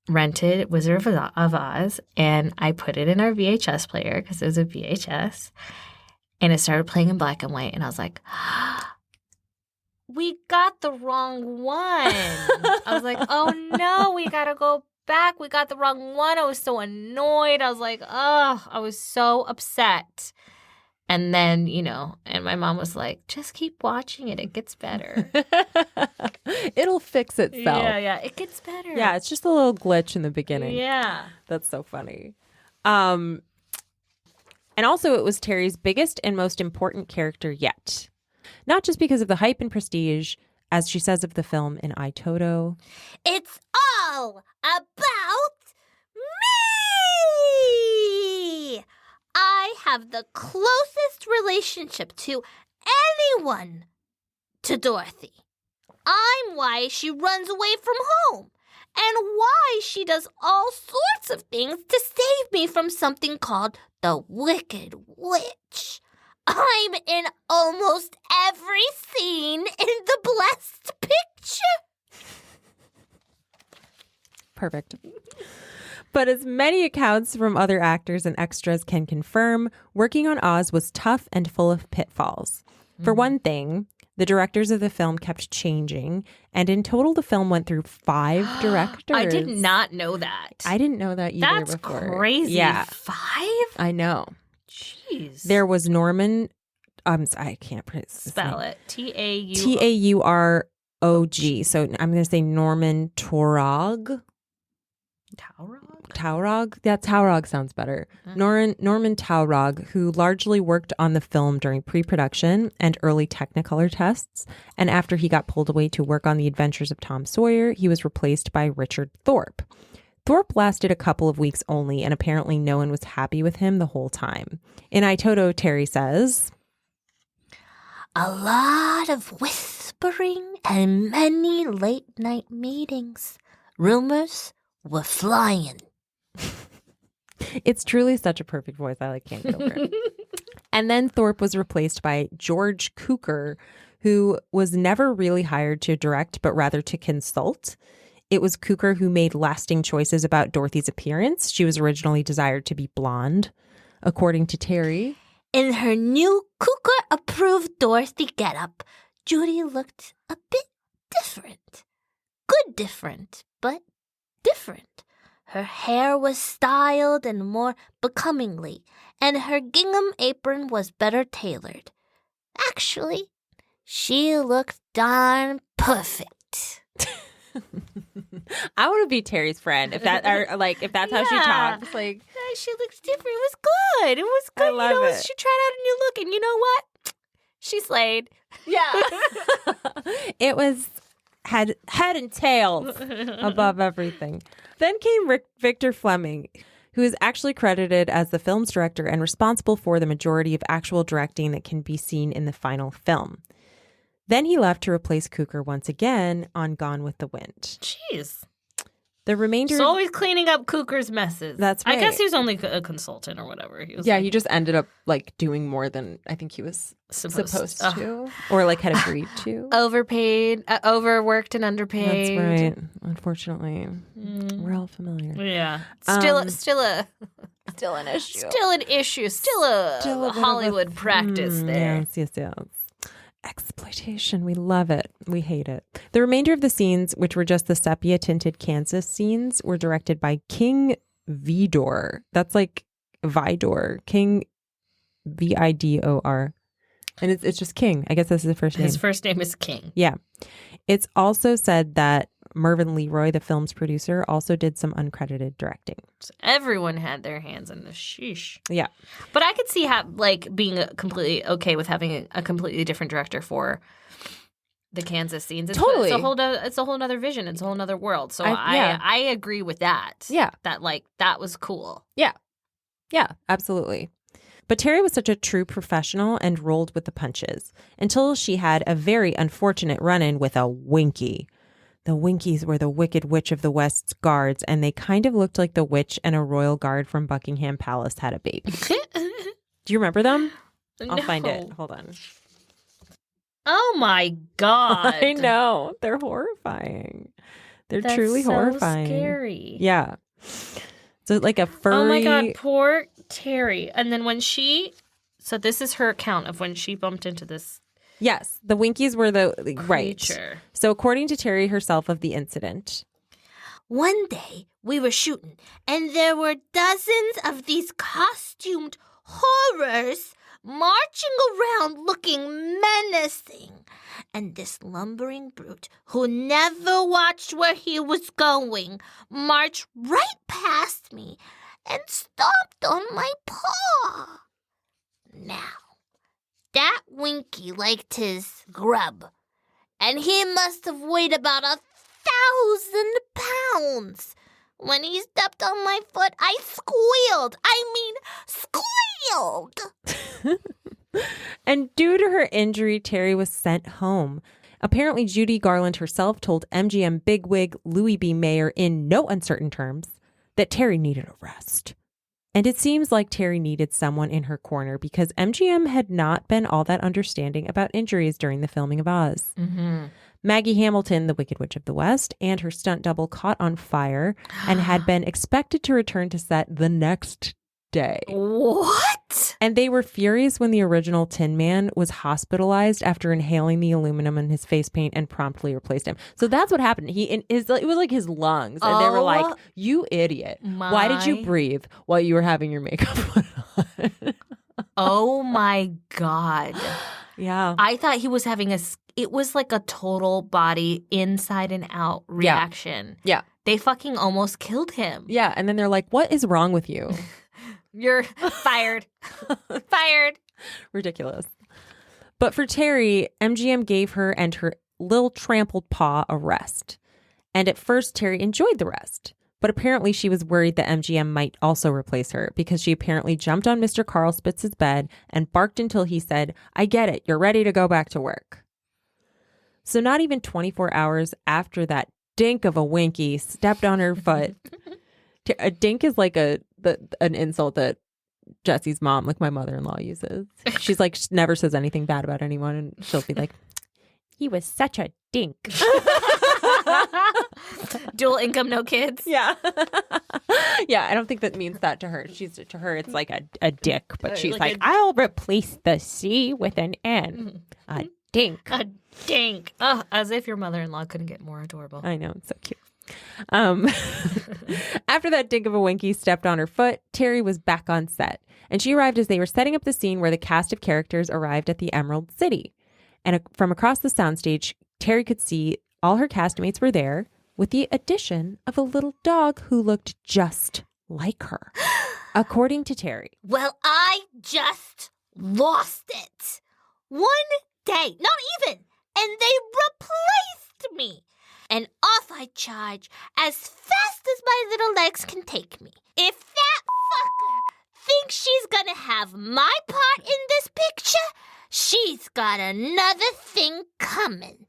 S1: rented Wizard of Oz, and I put it in our VHS player because it was a VHS, and it started playing in black and white, and I was like, we got the wrong one. I was like, oh no, we gotta go back. We got the wrong one. I was so annoyed. I was like, oh, I was so upset. And then, and my mom was like, just keep watching it. It gets better.
S2: It'll fix itself.
S1: Yeah, it gets better.
S2: Yeah, it's just a little glitch in the beginning.
S1: Yeah.
S2: That's so funny. And also, it was Terry's biggest and most important character yet. Not just because of the hype and prestige, as she says of the film in I, Toto.
S3: It's all about me! I have the closest relationship to anyone to Dorothy. I'm why she runs away from home, and why she does all sorts of things to save me from something called the Wicked Witch. I'm in almost every scene in the Blessed Picture.
S2: Perfect. But as many accounts from other actors and extras can confirm, working on Oz was tough and full of pitfalls. For one thing, the directors of the film kept changing, and in total the film went through 5 directors.
S1: I did not know that.
S2: I didn't know that either
S1: That's
S2: before.
S1: crazy.
S2: Yeah.
S1: 5?
S2: I know.
S1: Jeez.
S2: There was Norman, I can't pronounce his
S1: Spell
S2: name.
S1: it. Taurog.
S2: So I'm going to say Norman Taurog. Taurog? Yeah, Taurog sounds better. Norman Taurog, who largely worked on the film during pre-production and early Technicolor tests. And after he got pulled away to work on The Adventures of Tom Sawyer, he was replaced by Richard Thorpe. Thorpe lasted a couple of weeks only, and apparently no one was happy with him the whole time. In I, Toto, Terry says,
S3: a lot of whispering and many late-night meetings. Rumors were flying.
S2: It's truly such a perfect voice. I can't get over it. And then Thorpe was replaced by George Cukor, who was never really hired to direct, but rather to consult. It was Cukor who made lasting choices about Dorothy's appearance. She was originally desired to be blonde, according to Terry.
S3: In her new Cukor-approved Dorothy getup, Judy looked a bit different. Good different, but different. Her hair was styled and more becomingly, and her gingham apron was better tailored. Actually, she looked darn perfect.
S2: I want to be Terry's friend if that's how she talks.
S1: She looks different. It was good. It was good.
S2: I love it.
S1: She tried out a new look, and you know what? She slayed.
S2: Yeah. It was head and tails above everything. Then came Victor Fleming, who is actually credited as the film's director and responsible for the majority of actual directing that can be seen in the final film. Then he left to replace Cukor once again on Gone with the Wind.
S1: Jeez.
S2: The remainder...
S1: So always cleaning up Cukor's messes.
S2: That's right.
S1: I guess he was only a consultant or whatever. He
S2: he just ended up doing more than I think he was supposed to. Or had agreed to.
S1: Overpaid, overworked and underpaid.
S2: That's right. Unfortunately. We're all familiar.
S1: Yeah. Still an issue. Still an issue. Still a Hollywood practice there.
S2: Yes. Exploitation. We love it. We hate it. The remainder of the scenes, which were just the sepia-tinted Kansas scenes, were directed by King Vidor. That's like Vidor. King Vidor. And it's just King. I guess that's his first name.
S1: His first name is King.
S2: Yeah. It's also said that Mervyn Leroy, the film's producer, also did some uncredited directing.
S1: So everyone had their hands in the sheesh.
S2: Yeah.
S1: But I could see being completely okay with having a completely different director for the Kansas scenes. It's a whole other vision. It's a whole other world. So I agree with that.
S2: Yeah.
S1: That that was cool.
S2: Yeah. Yeah, absolutely. But Terry was such a true professional and rolled with the punches until she had a very unfortunate run-in with a Winky. The Winkies were the Wicked Witch of the West's guards, and they kind of looked like the witch and a royal guard from Buckingham Palace had a baby. Do you remember them? I'll find it. Hold on.
S1: Oh my God.
S2: I know. They're horrifying. That's truly horrifying.
S1: Scary.
S2: Yeah. So like a furry.
S1: Oh my God, poor Terry. And then so this is her account of when she bumped into this.
S2: Yes, the Winkies were the
S1: creature.
S2: Right. So according to Terry herself of the incident.
S3: One day we were shooting and there were dozens of these costumed horrors marching around looking menacing. And this lumbering brute, who never watched where he was going, marched right past me and stomped on my paw. Now, that Winky liked his grub, and he must have weighed about 1,000 pounds. When he stepped on my foot, I squealed. Squealed!
S2: And due to her injury, Terry was sent home. Apparently, Judy Garland herself told MGM bigwig Louis B. Mayer in no uncertain terms that Terry needed a rest. And it seems like Terry needed someone in her corner because MGM had not been all that understanding about injuries during the filming of Oz.
S1: Mm-hmm.
S2: Maggie Hamilton, the Wicked Witch of the West, and her stunt double caught on fire and had been expected to return to set the next day.
S3: What?
S2: And they were furious when the original Tin Man was hospitalized after inhaling the aluminum in his face paint and promptly replaced him. So that's what happened. It was like his lungs. And they were like, you idiot. Why did you breathe while you were having your makeup put on?
S1: Oh my God.
S2: Yeah.
S1: I thought he was having it was like a total body inside and out reaction.
S2: Yeah.
S1: They fucking almost killed him.
S2: Yeah. And then they're like, what is wrong with you?
S1: You're fired. Fired.
S2: Ridiculous. But for Terry, MGM gave her and her little trampled paw a rest. And at first, Terry enjoyed the rest. But apparently she was worried that MGM might also replace her because she apparently jumped on Mr. Carl Spitz's bed and barked until he said, I get it. You're ready to go back to work. So not even 24 hours after that dink of a Winky stepped on her foot. A dink is like an insult that Jesse's mom, like my mother-in-law, uses. She's like, she never says anything bad about anyone. And she'll be like, he was such a dink.
S1: Dual income, no kids.
S2: Yeah. Yeah, I don't think that means that to her. To her, it's like a dick. But she's like I'll replace the C with an N. A dink.
S1: A dink. Oh, as if your mother-in-law couldn't get more adorable.
S2: I know. It's so cute. After that dink of a Winky stepped on her foot, Terry was back on set. And she arrived as they were setting up the scene where the cast of characters arrived at the Emerald City. And from across the soundstage, Terry could see all her castmates were there, with the addition of a little dog who looked just like her, according to Terry.
S3: Well, I just lost it. One day, not even, and they replaced me. And off I charge as fast as my little legs can take me. If that fucker thinks she's gonna have my part in this picture, she's got another thing coming.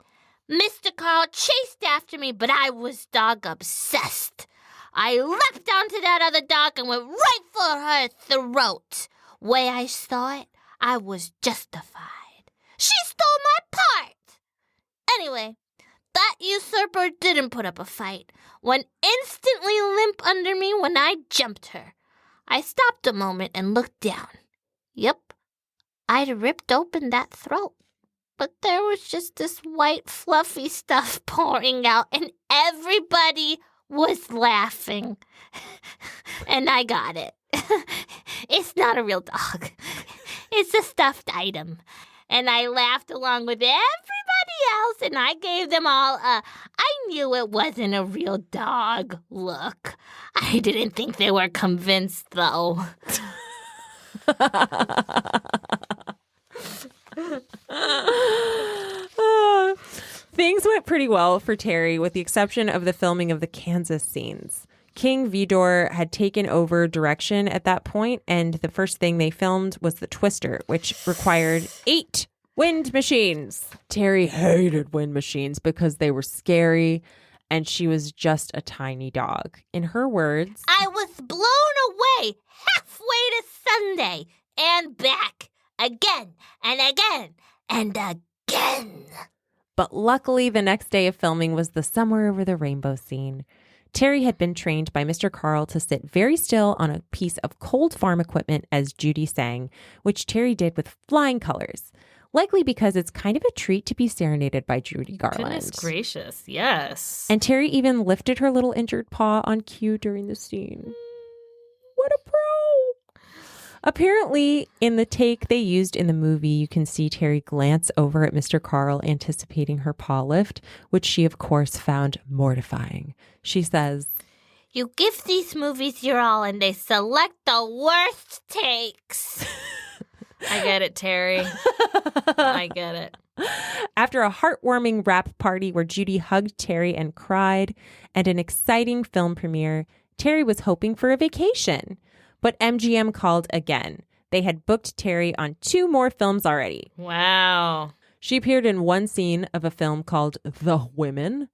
S3: Mr. Carl chased after me, but I was dog obsessed. I leapt onto that other dog and went right for her throat. Way I saw it, I was justified. She stole my part. Anyway, that usurper didn't put up a fight. Went instantly limp under me when I jumped her. I stopped a moment and looked down. Yep, I'd ripped open that throat. But there was just this white fluffy stuff pouring out and everybody was laughing. And I got it. It's not a real dog. It's a stuffed item. And I laughed along with everybody else and I gave them all I knew it wasn't a real dog look. I didn't think they were convinced though.
S2: Things went pretty well for Terry with the exception of the filming of the Kansas scenes. King Vidor had taken over direction at that point, and the first thing they filmed was The Twister, which required 8 wind machines. Terry hated wind machines because they were scary, and she was just a tiny dog. In her words,
S3: I was blown away halfway to Sunday and back again and again and again.
S2: But luckily, the next day of filming was the Somewhere Over the Rainbow scene. Terry had been trained by Mr. Caroll to sit very still on a piece of cold farm equipment as Judy sang, which Terry did with flying colors. Likely because it's kind of a treat to be serenaded by Judy Garland.
S1: Goodness gracious, yes.
S2: And Terry even lifted her little injured paw on cue during the scene. What a pro! Apparently, in the take they used in the movie, you can see Terry glance over at Mr. Caroll, anticipating her paw lift, which she, of course, found mortifying. She says,
S3: You give these movies your all and they select the worst takes.
S1: I get it, Terry. I get it.
S2: After a heartwarming wrap party where Judy hugged Terry and cried, and an exciting film premiere, Terry was hoping for a vacation. But MGM called again. They had booked Terry on 2 more films already.
S1: Wow.
S2: She appeared in one scene of a film called The Women,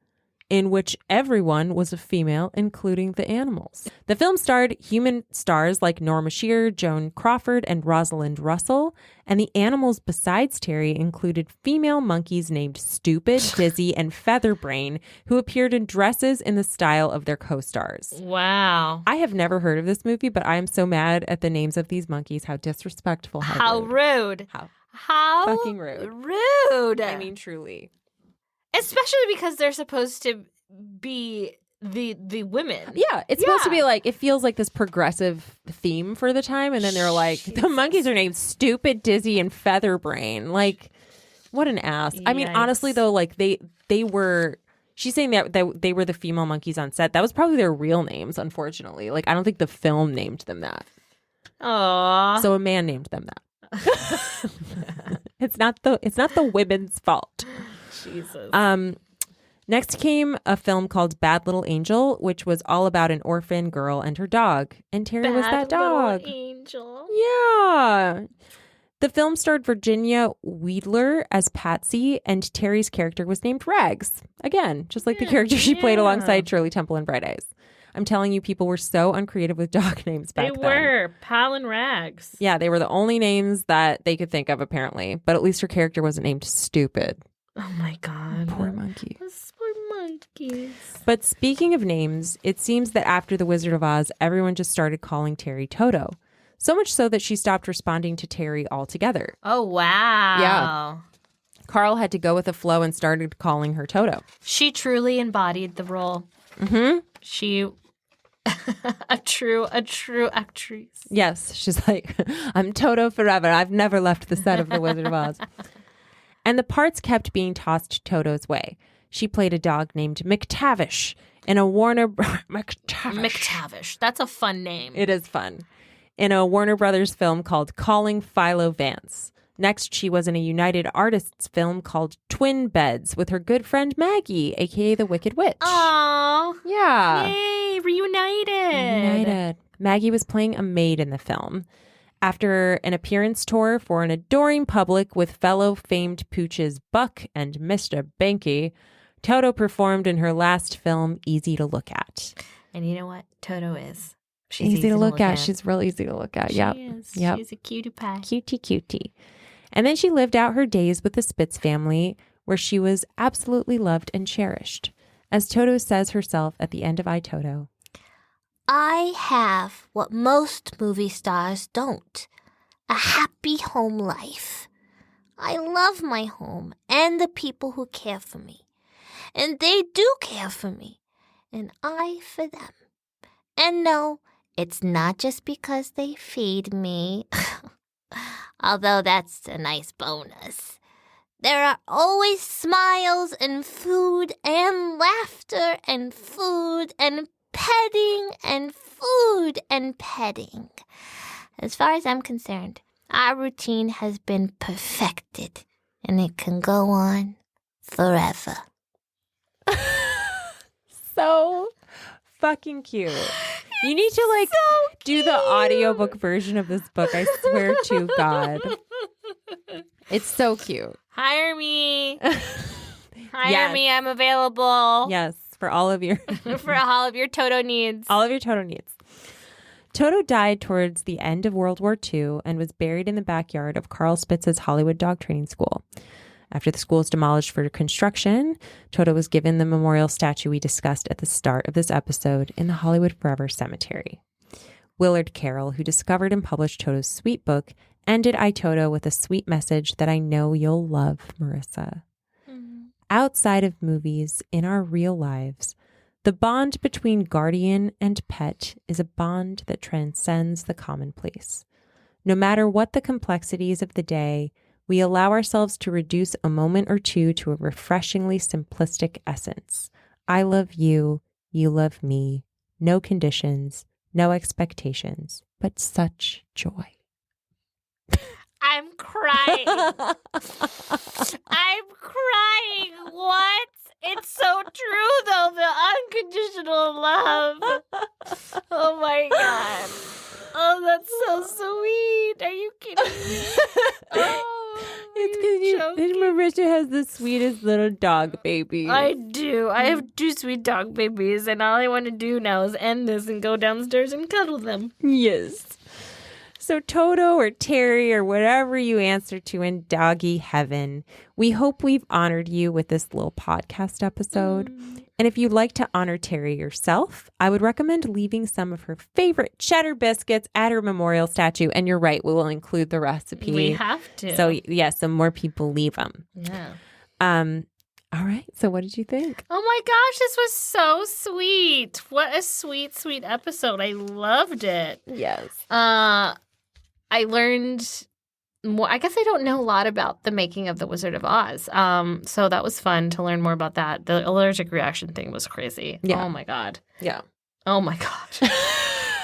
S2: in which everyone was a female, including the animals. The film starred human stars like Norma Shearer, Joan Crawford, and Rosalind Russell, and the animals besides Terry included female monkeys named Stupid, Dizzy, and Featherbrain, who appeared in dresses in the style of their co-stars.
S1: Wow.
S2: I have never heard of this movie, but I am so mad at the names of these monkeys. How disrespectful.
S1: How rude. How
S2: fucking rude.
S1: Rude.
S2: I mean, truly.
S1: Especially because they're supposed to be the women.
S2: Yeah, it's supposed to be like, it feels like this progressive theme for the time. And then they're like, the monkeys are named Stupid, Dizzy, and Featherbrain. Like, what an ass. Yikes. I mean, honestly, though, like they were, she's saying that they were the female monkeys on set. That was probably their real names, unfortunately. Like, I don't think the film named them that.
S1: Aww.
S2: So a man named them that. It's not the women's fault.
S1: Jesus.
S2: Next came a film called Bad Little Angel, which was all about an orphan girl and her dog. And Terry was that dog.
S1: Bad Little Angel.
S2: Yeah. The film starred Virginia Wiedler as Patsy, and Terry's character was named Rags. Again, just like the character she played alongside Shirley Temple in Bright Eyes. I'm telling you, people were so uncreative with dog names back then.
S1: They were. Pal and Rags.
S2: Yeah, they were the only names that they could think of, apparently. But at least her character wasn't named Stupid.
S1: Oh, my God.
S2: Poor monkey.
S1: Those poor monkeys.
S2: But speaking of names, it seems that after The Wizard of Oz, everyone just started calling Terry Toto. So much so that she stopped responding to Terry altogether.
S1: Oh, wow.
S2: Yeah. Caroll had to go with the flow and started calling her Toto.
S1: She truly embodied the role.
S2: Mm-hmm.
S1: She... a true actress.
S2: Yes. She's like, I'm Toto forever. I've never left the set of The Wizard of Oz. And the parts kept being tossed Toto's way. She played a dog named McTavish in a Warner...
S1: McTavish. That's a fun name.
S2: It is fun. In a Warner Brothers film called Calling Philo Vance. Next, she was in a United Artists film called Twin Beds with her good friend Maggie, a.k.a. the Wicked Witch.
S1: Aww.
S2: Yeah.
S1: Yay, reunited.
S2: Maggie was playing a maid in the film. After an appearance tour for an adoring public with fellow famed pooches Buck and Mr. Banky, Toto performed in her last film, Easy to Look At.
S1: And you know what? Toto is. She's
S2: easy to look at. She's real easy to look at.
S1: She is.
S2: Yep.
S1: She's a cutie pie.
S2: Cutie. And then she lived out her days with the Spitz family, where she was absolutely loved and cherished. As Toto says herself at the end of I, Toto,
S3: I have what most movie stars don't. A happy home life. I love my home and the people who care for me. And they do care for me. And I for them. And no, it's not just because they feed me. Although that's a nice bonus. There are always smiles and food and laughter and food and petting and food and petting. As far as I'm concerned, our routine has been perfected, and it can go on forever.
S2: So fucking cute. You need to like do the audiobook version of this book. I swear to God. It's so cute.
S1: Hire me. Hire me. I'm available.
S2: Yes, for all of your
S1: for all of your Toto needs.
S2: All of your Toto needs. Toto died towards the end of World War II and was buried in the backyard of Carl Spitz's Hollywood dog training school. After the school was demolished for construction, Toto was given the memorial statue we discussed at the start of this episode in the Hollywood Forever Cemetery. Willard Caroll, who discovered and published Toto's sweet book, ended I, Toto with a sweet message that I know you'll love, Marissa. Mm-hmm. Outside of movies, in our real lives, the bond between guardian and pet is a bond that transcends the commonplace. No matter what the complexities of the day, we allow ourselves to reduce a moment or two to a refreshingly simplistic essence. I love you, you love me, no conditions, no expectations, but such joy.
S1: I'm crying. I'm crying. What? It's so true, though, the unconditional love. Oh, my God. Oh, that's so sweet. Are you kidding me? Oh,
S2: it's because Marissa has the sweetest little dog baby.
S1: I do. I have 2 sweet dog babies, and all I want to do now is end this and go downstairs and cuddle them.
S2: Yes. So Toto or Terry or whatever you answer to in doggy heaven, we hope we've honored you with this little podcast episode. And if you'd like to honor Terry yourself, I would recommend leaving some of her favorite cheddar biscuits at her memorial statue. And you're right, we will include the recipe.
S1: We have to.
S2: So yes, some more people leave them.
S1: Yeah.
S2: All right. So what did you think?
S1: Oh my gosh, this was so sweet. What a sweet, sweet episode. I loved it.
S2: Yes.
S1: I learned more. I guess I don't know a lot about the making of The Wizard of Oz. So that was fun to learn more about that. The allergic reaction thing was crazy.
S2: Yeah.
S1: Oh my God.
S2: Yeah.
S1: Oh my God.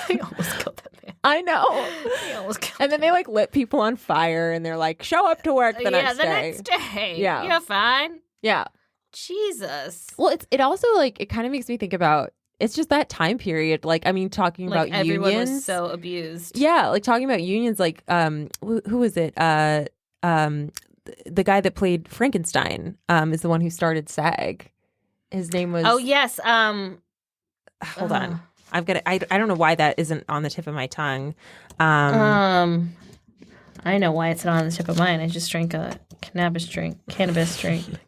S1: They almost killed that man.
S2: I know.
S1: They almost killed
S2: And then they like lit people on fire and they're like, show up to work the next day.
S1: Yeah, the next day.
S2: Yeah.
S1: You're fine.
S2: Yeah.
S1: Jesus.
S2: Well, it also like, it kind of makes me think about, it's just that time period. Like, I mean, talking
S1: Like
S2: about
S1: everyone
S2: unions.
S1: was so abused.
S2: Yeah, like talking about unions, like who was it? The guy that played Frankenstein is the one who started SAG. His name was
S1: Oh yes.
S2: Hold on. I've got I don't know why that isn't on the tip of my tongue.
S1: I know why it's not on the tip of mine. I just drank a cannabis drink.
S2: Cannabis.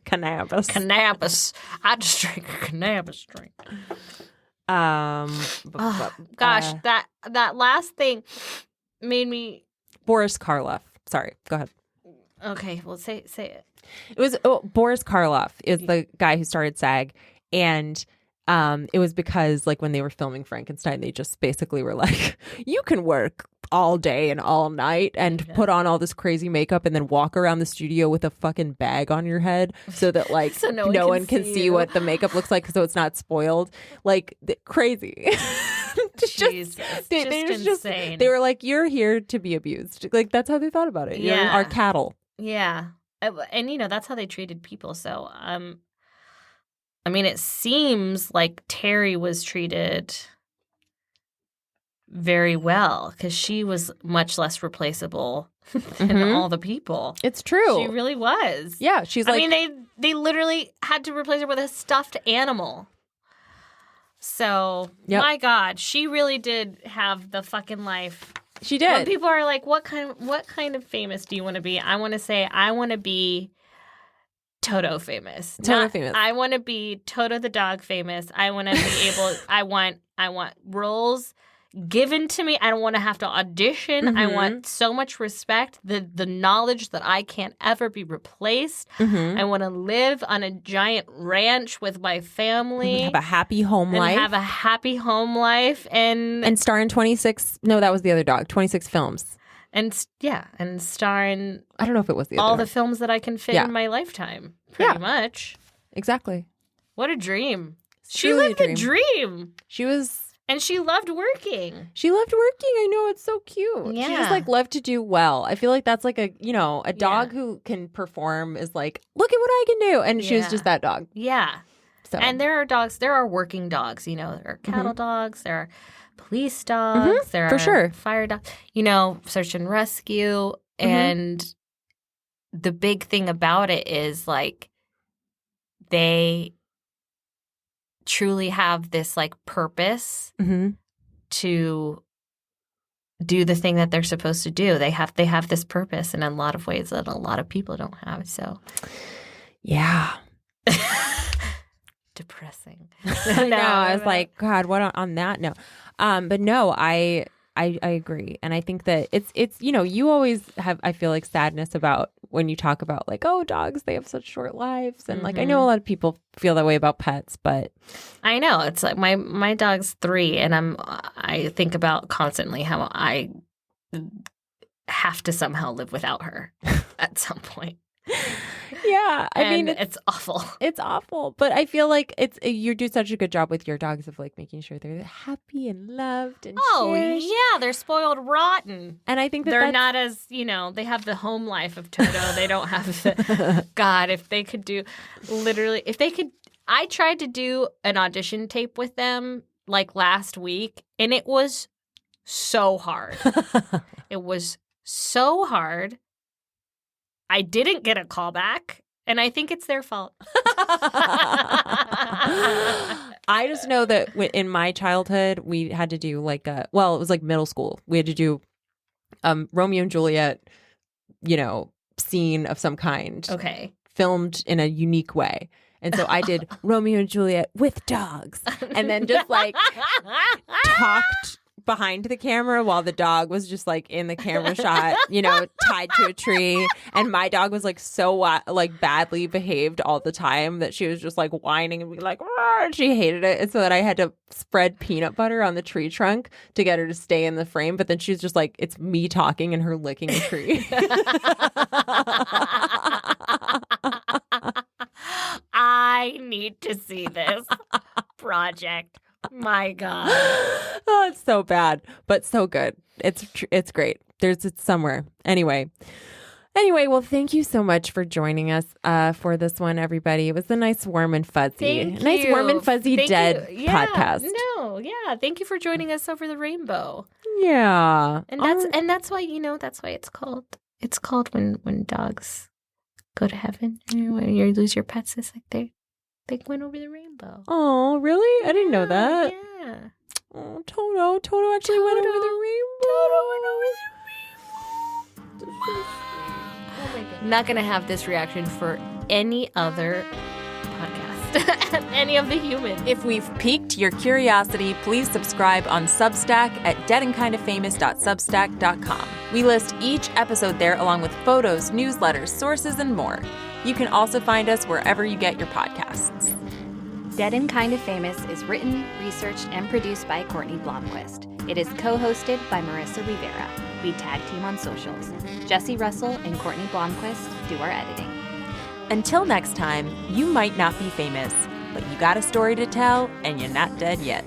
S1: Cannabis. I just drank a cannabis drink.
S2: Gosh,
S1: that last thing made me.
S2: Boris Karloff. Sorry, go ahead.
S1: Okay, well, say it.
S2: It was Boris Karloff is the guy who started SAG, and it was because like when they were filming Frankenstein, they just basically were like, you can work all day and all night and put on all this crazy makeup and then walk around the studio with a fucking bag on your head so that like
S1: so
S2: no one can see what the makeup looks like so it's not spoiled. Like crazy.
S1: Jesus, insane.
S2: They were like, you're here to be abused. Like that's how they thought about it. You're our cattle.
S1: Yeah. And you know, that's how they treated people. So I mean, it seems like Terry was treated very well because she was much less replaceable than all the people.
S2: It's true.
S1: She really was.
S2: Yeah, she's like.
S1: I mean, they literally had to replace her with a stuffed animal. So, my God, she really did have the fucking life.
S2: She did.
S1: When people are like, what kind of famous do you want to be? I want to say I want to be Toto famous.
S2: Famous.
S1: I want to be Toto the dog famous. I want to be able. I want roles given to me. I don't want to have to audition.
S2: Mm-hmm.
S1: I want so much respect. The knowledge that I can't ever be replaced.
S2: Mm-hmm.
S1: I want to live on a giant ranch with my family.
S2: Have a happy home life.
S1: Have a happy home life and
S2: star in 26. No, that was the other dog. 26 films.
S1: And star in.
S2: I don't know if it was the
S1: all
S2: other
S1: the films that I can fit in my lifetime. Pretty much.
S2: Exactly.
S1: What a dream. She
S2: Truly
S1: lived a dream.
S2: She was.
S1: And she loved working.
S2: She loved working. I know, it's so cute.
S1: Yeah.
S2: She just like loved to do well. I feel like that's like a dog who can perform is like, look at what I can do. And she was just that dog.
S1: Yeah.
S2: So.
S1: And there are working dogs, there are cattle dogs, there are police dogs, there are
S2: for sure.
S1: fire dogs, search and rescue. And the big thing about it is like they truly have this like purpose to do the thing that they're supposed to do. They have this purpose in a lot of ways that a lot of people don't have. So,
S2: yeah.
S1: Depressing.
S2: No, I was like, God, what on that? No. But no, I agree. And I think that it's you always have, I feel like, sadness about when you talk about like, oh, dogs, they have such short lives. And like, I know a lot of people feel that way about pets, but
S1: I know it's like my dog's 3 and I think about constantly how I have to somehow live without her at some point.
S2: Yeah, I mean,
S1: it's awful.
S2: It's awful, but I feel like you do such a good job with your dogs of like making sure they're happy and loved and cherished.
S1: Yeah, they're spoiled rotten.
S2: And I think
S1: they're not as they have the home life of Toto. They don't have the God. If they could do I tried to do an audition tape with them like last week, and it was so hard. It was so hard. I didn't get a call back, and I think it's their fault.
S2: I just know that in my childhood, we had to do like it was like middle school. We had to do Romeo and Juliet, scene of some kind.
S1: Okay.
S2: Filmed in a unique way. And so I did Romeo and Juliet with dogs, and then just like talked behind the camera while the dog was just like in the camera shot, tied to a tree. And my dog was like so like badly behaved all the time that she was just like whining and being like, and she hated it. And so that I had to spread peanut butter on the tree trunk to get her to stay in the frame. But then she was just like, it's me talking and her licking a tree.
S1: I need to see this project. My God.
S2: Oh, it's so bad, but so good. It's great. It's somewhere. Anyway, well, thank you so much for joining us for this one, everybody. It was a nice, warm and fuzzy, warm and fuzzy podcast.
S1: Thank you for joining us over the rainbow.
S2: Yeah,
S1: and that's why that's why it's called. It's called when dogs go to heaven. When you lose your pets, it's like they went over the rainbow.
S2: Oh, really? I didn't know that.
S1: Yeah.
S2: Oh, Toto actually went over the rainbow.
S1: Toto went over the rainbow. Oh my God. Not gonna have this reaction for any other podcast. Any of the humans.
S4: If we've piqued your curiosity, please subscribe on Substack at deadandkindofamous.substack.com. We list each episode there along with photos, newsletters, sources, and more. You can also find us wherever you get your podcasts.
S5: Dead and Kind of Famous is written, researched, and produced by Courtney Blomquist. It is co-hosted by Marissa Rivera. We tag team on socials. Jesse Russell and Courtney Blomquist do our editing.
S4: Until next time, you might not be famous, but you got a story to tell and you're not dead yet.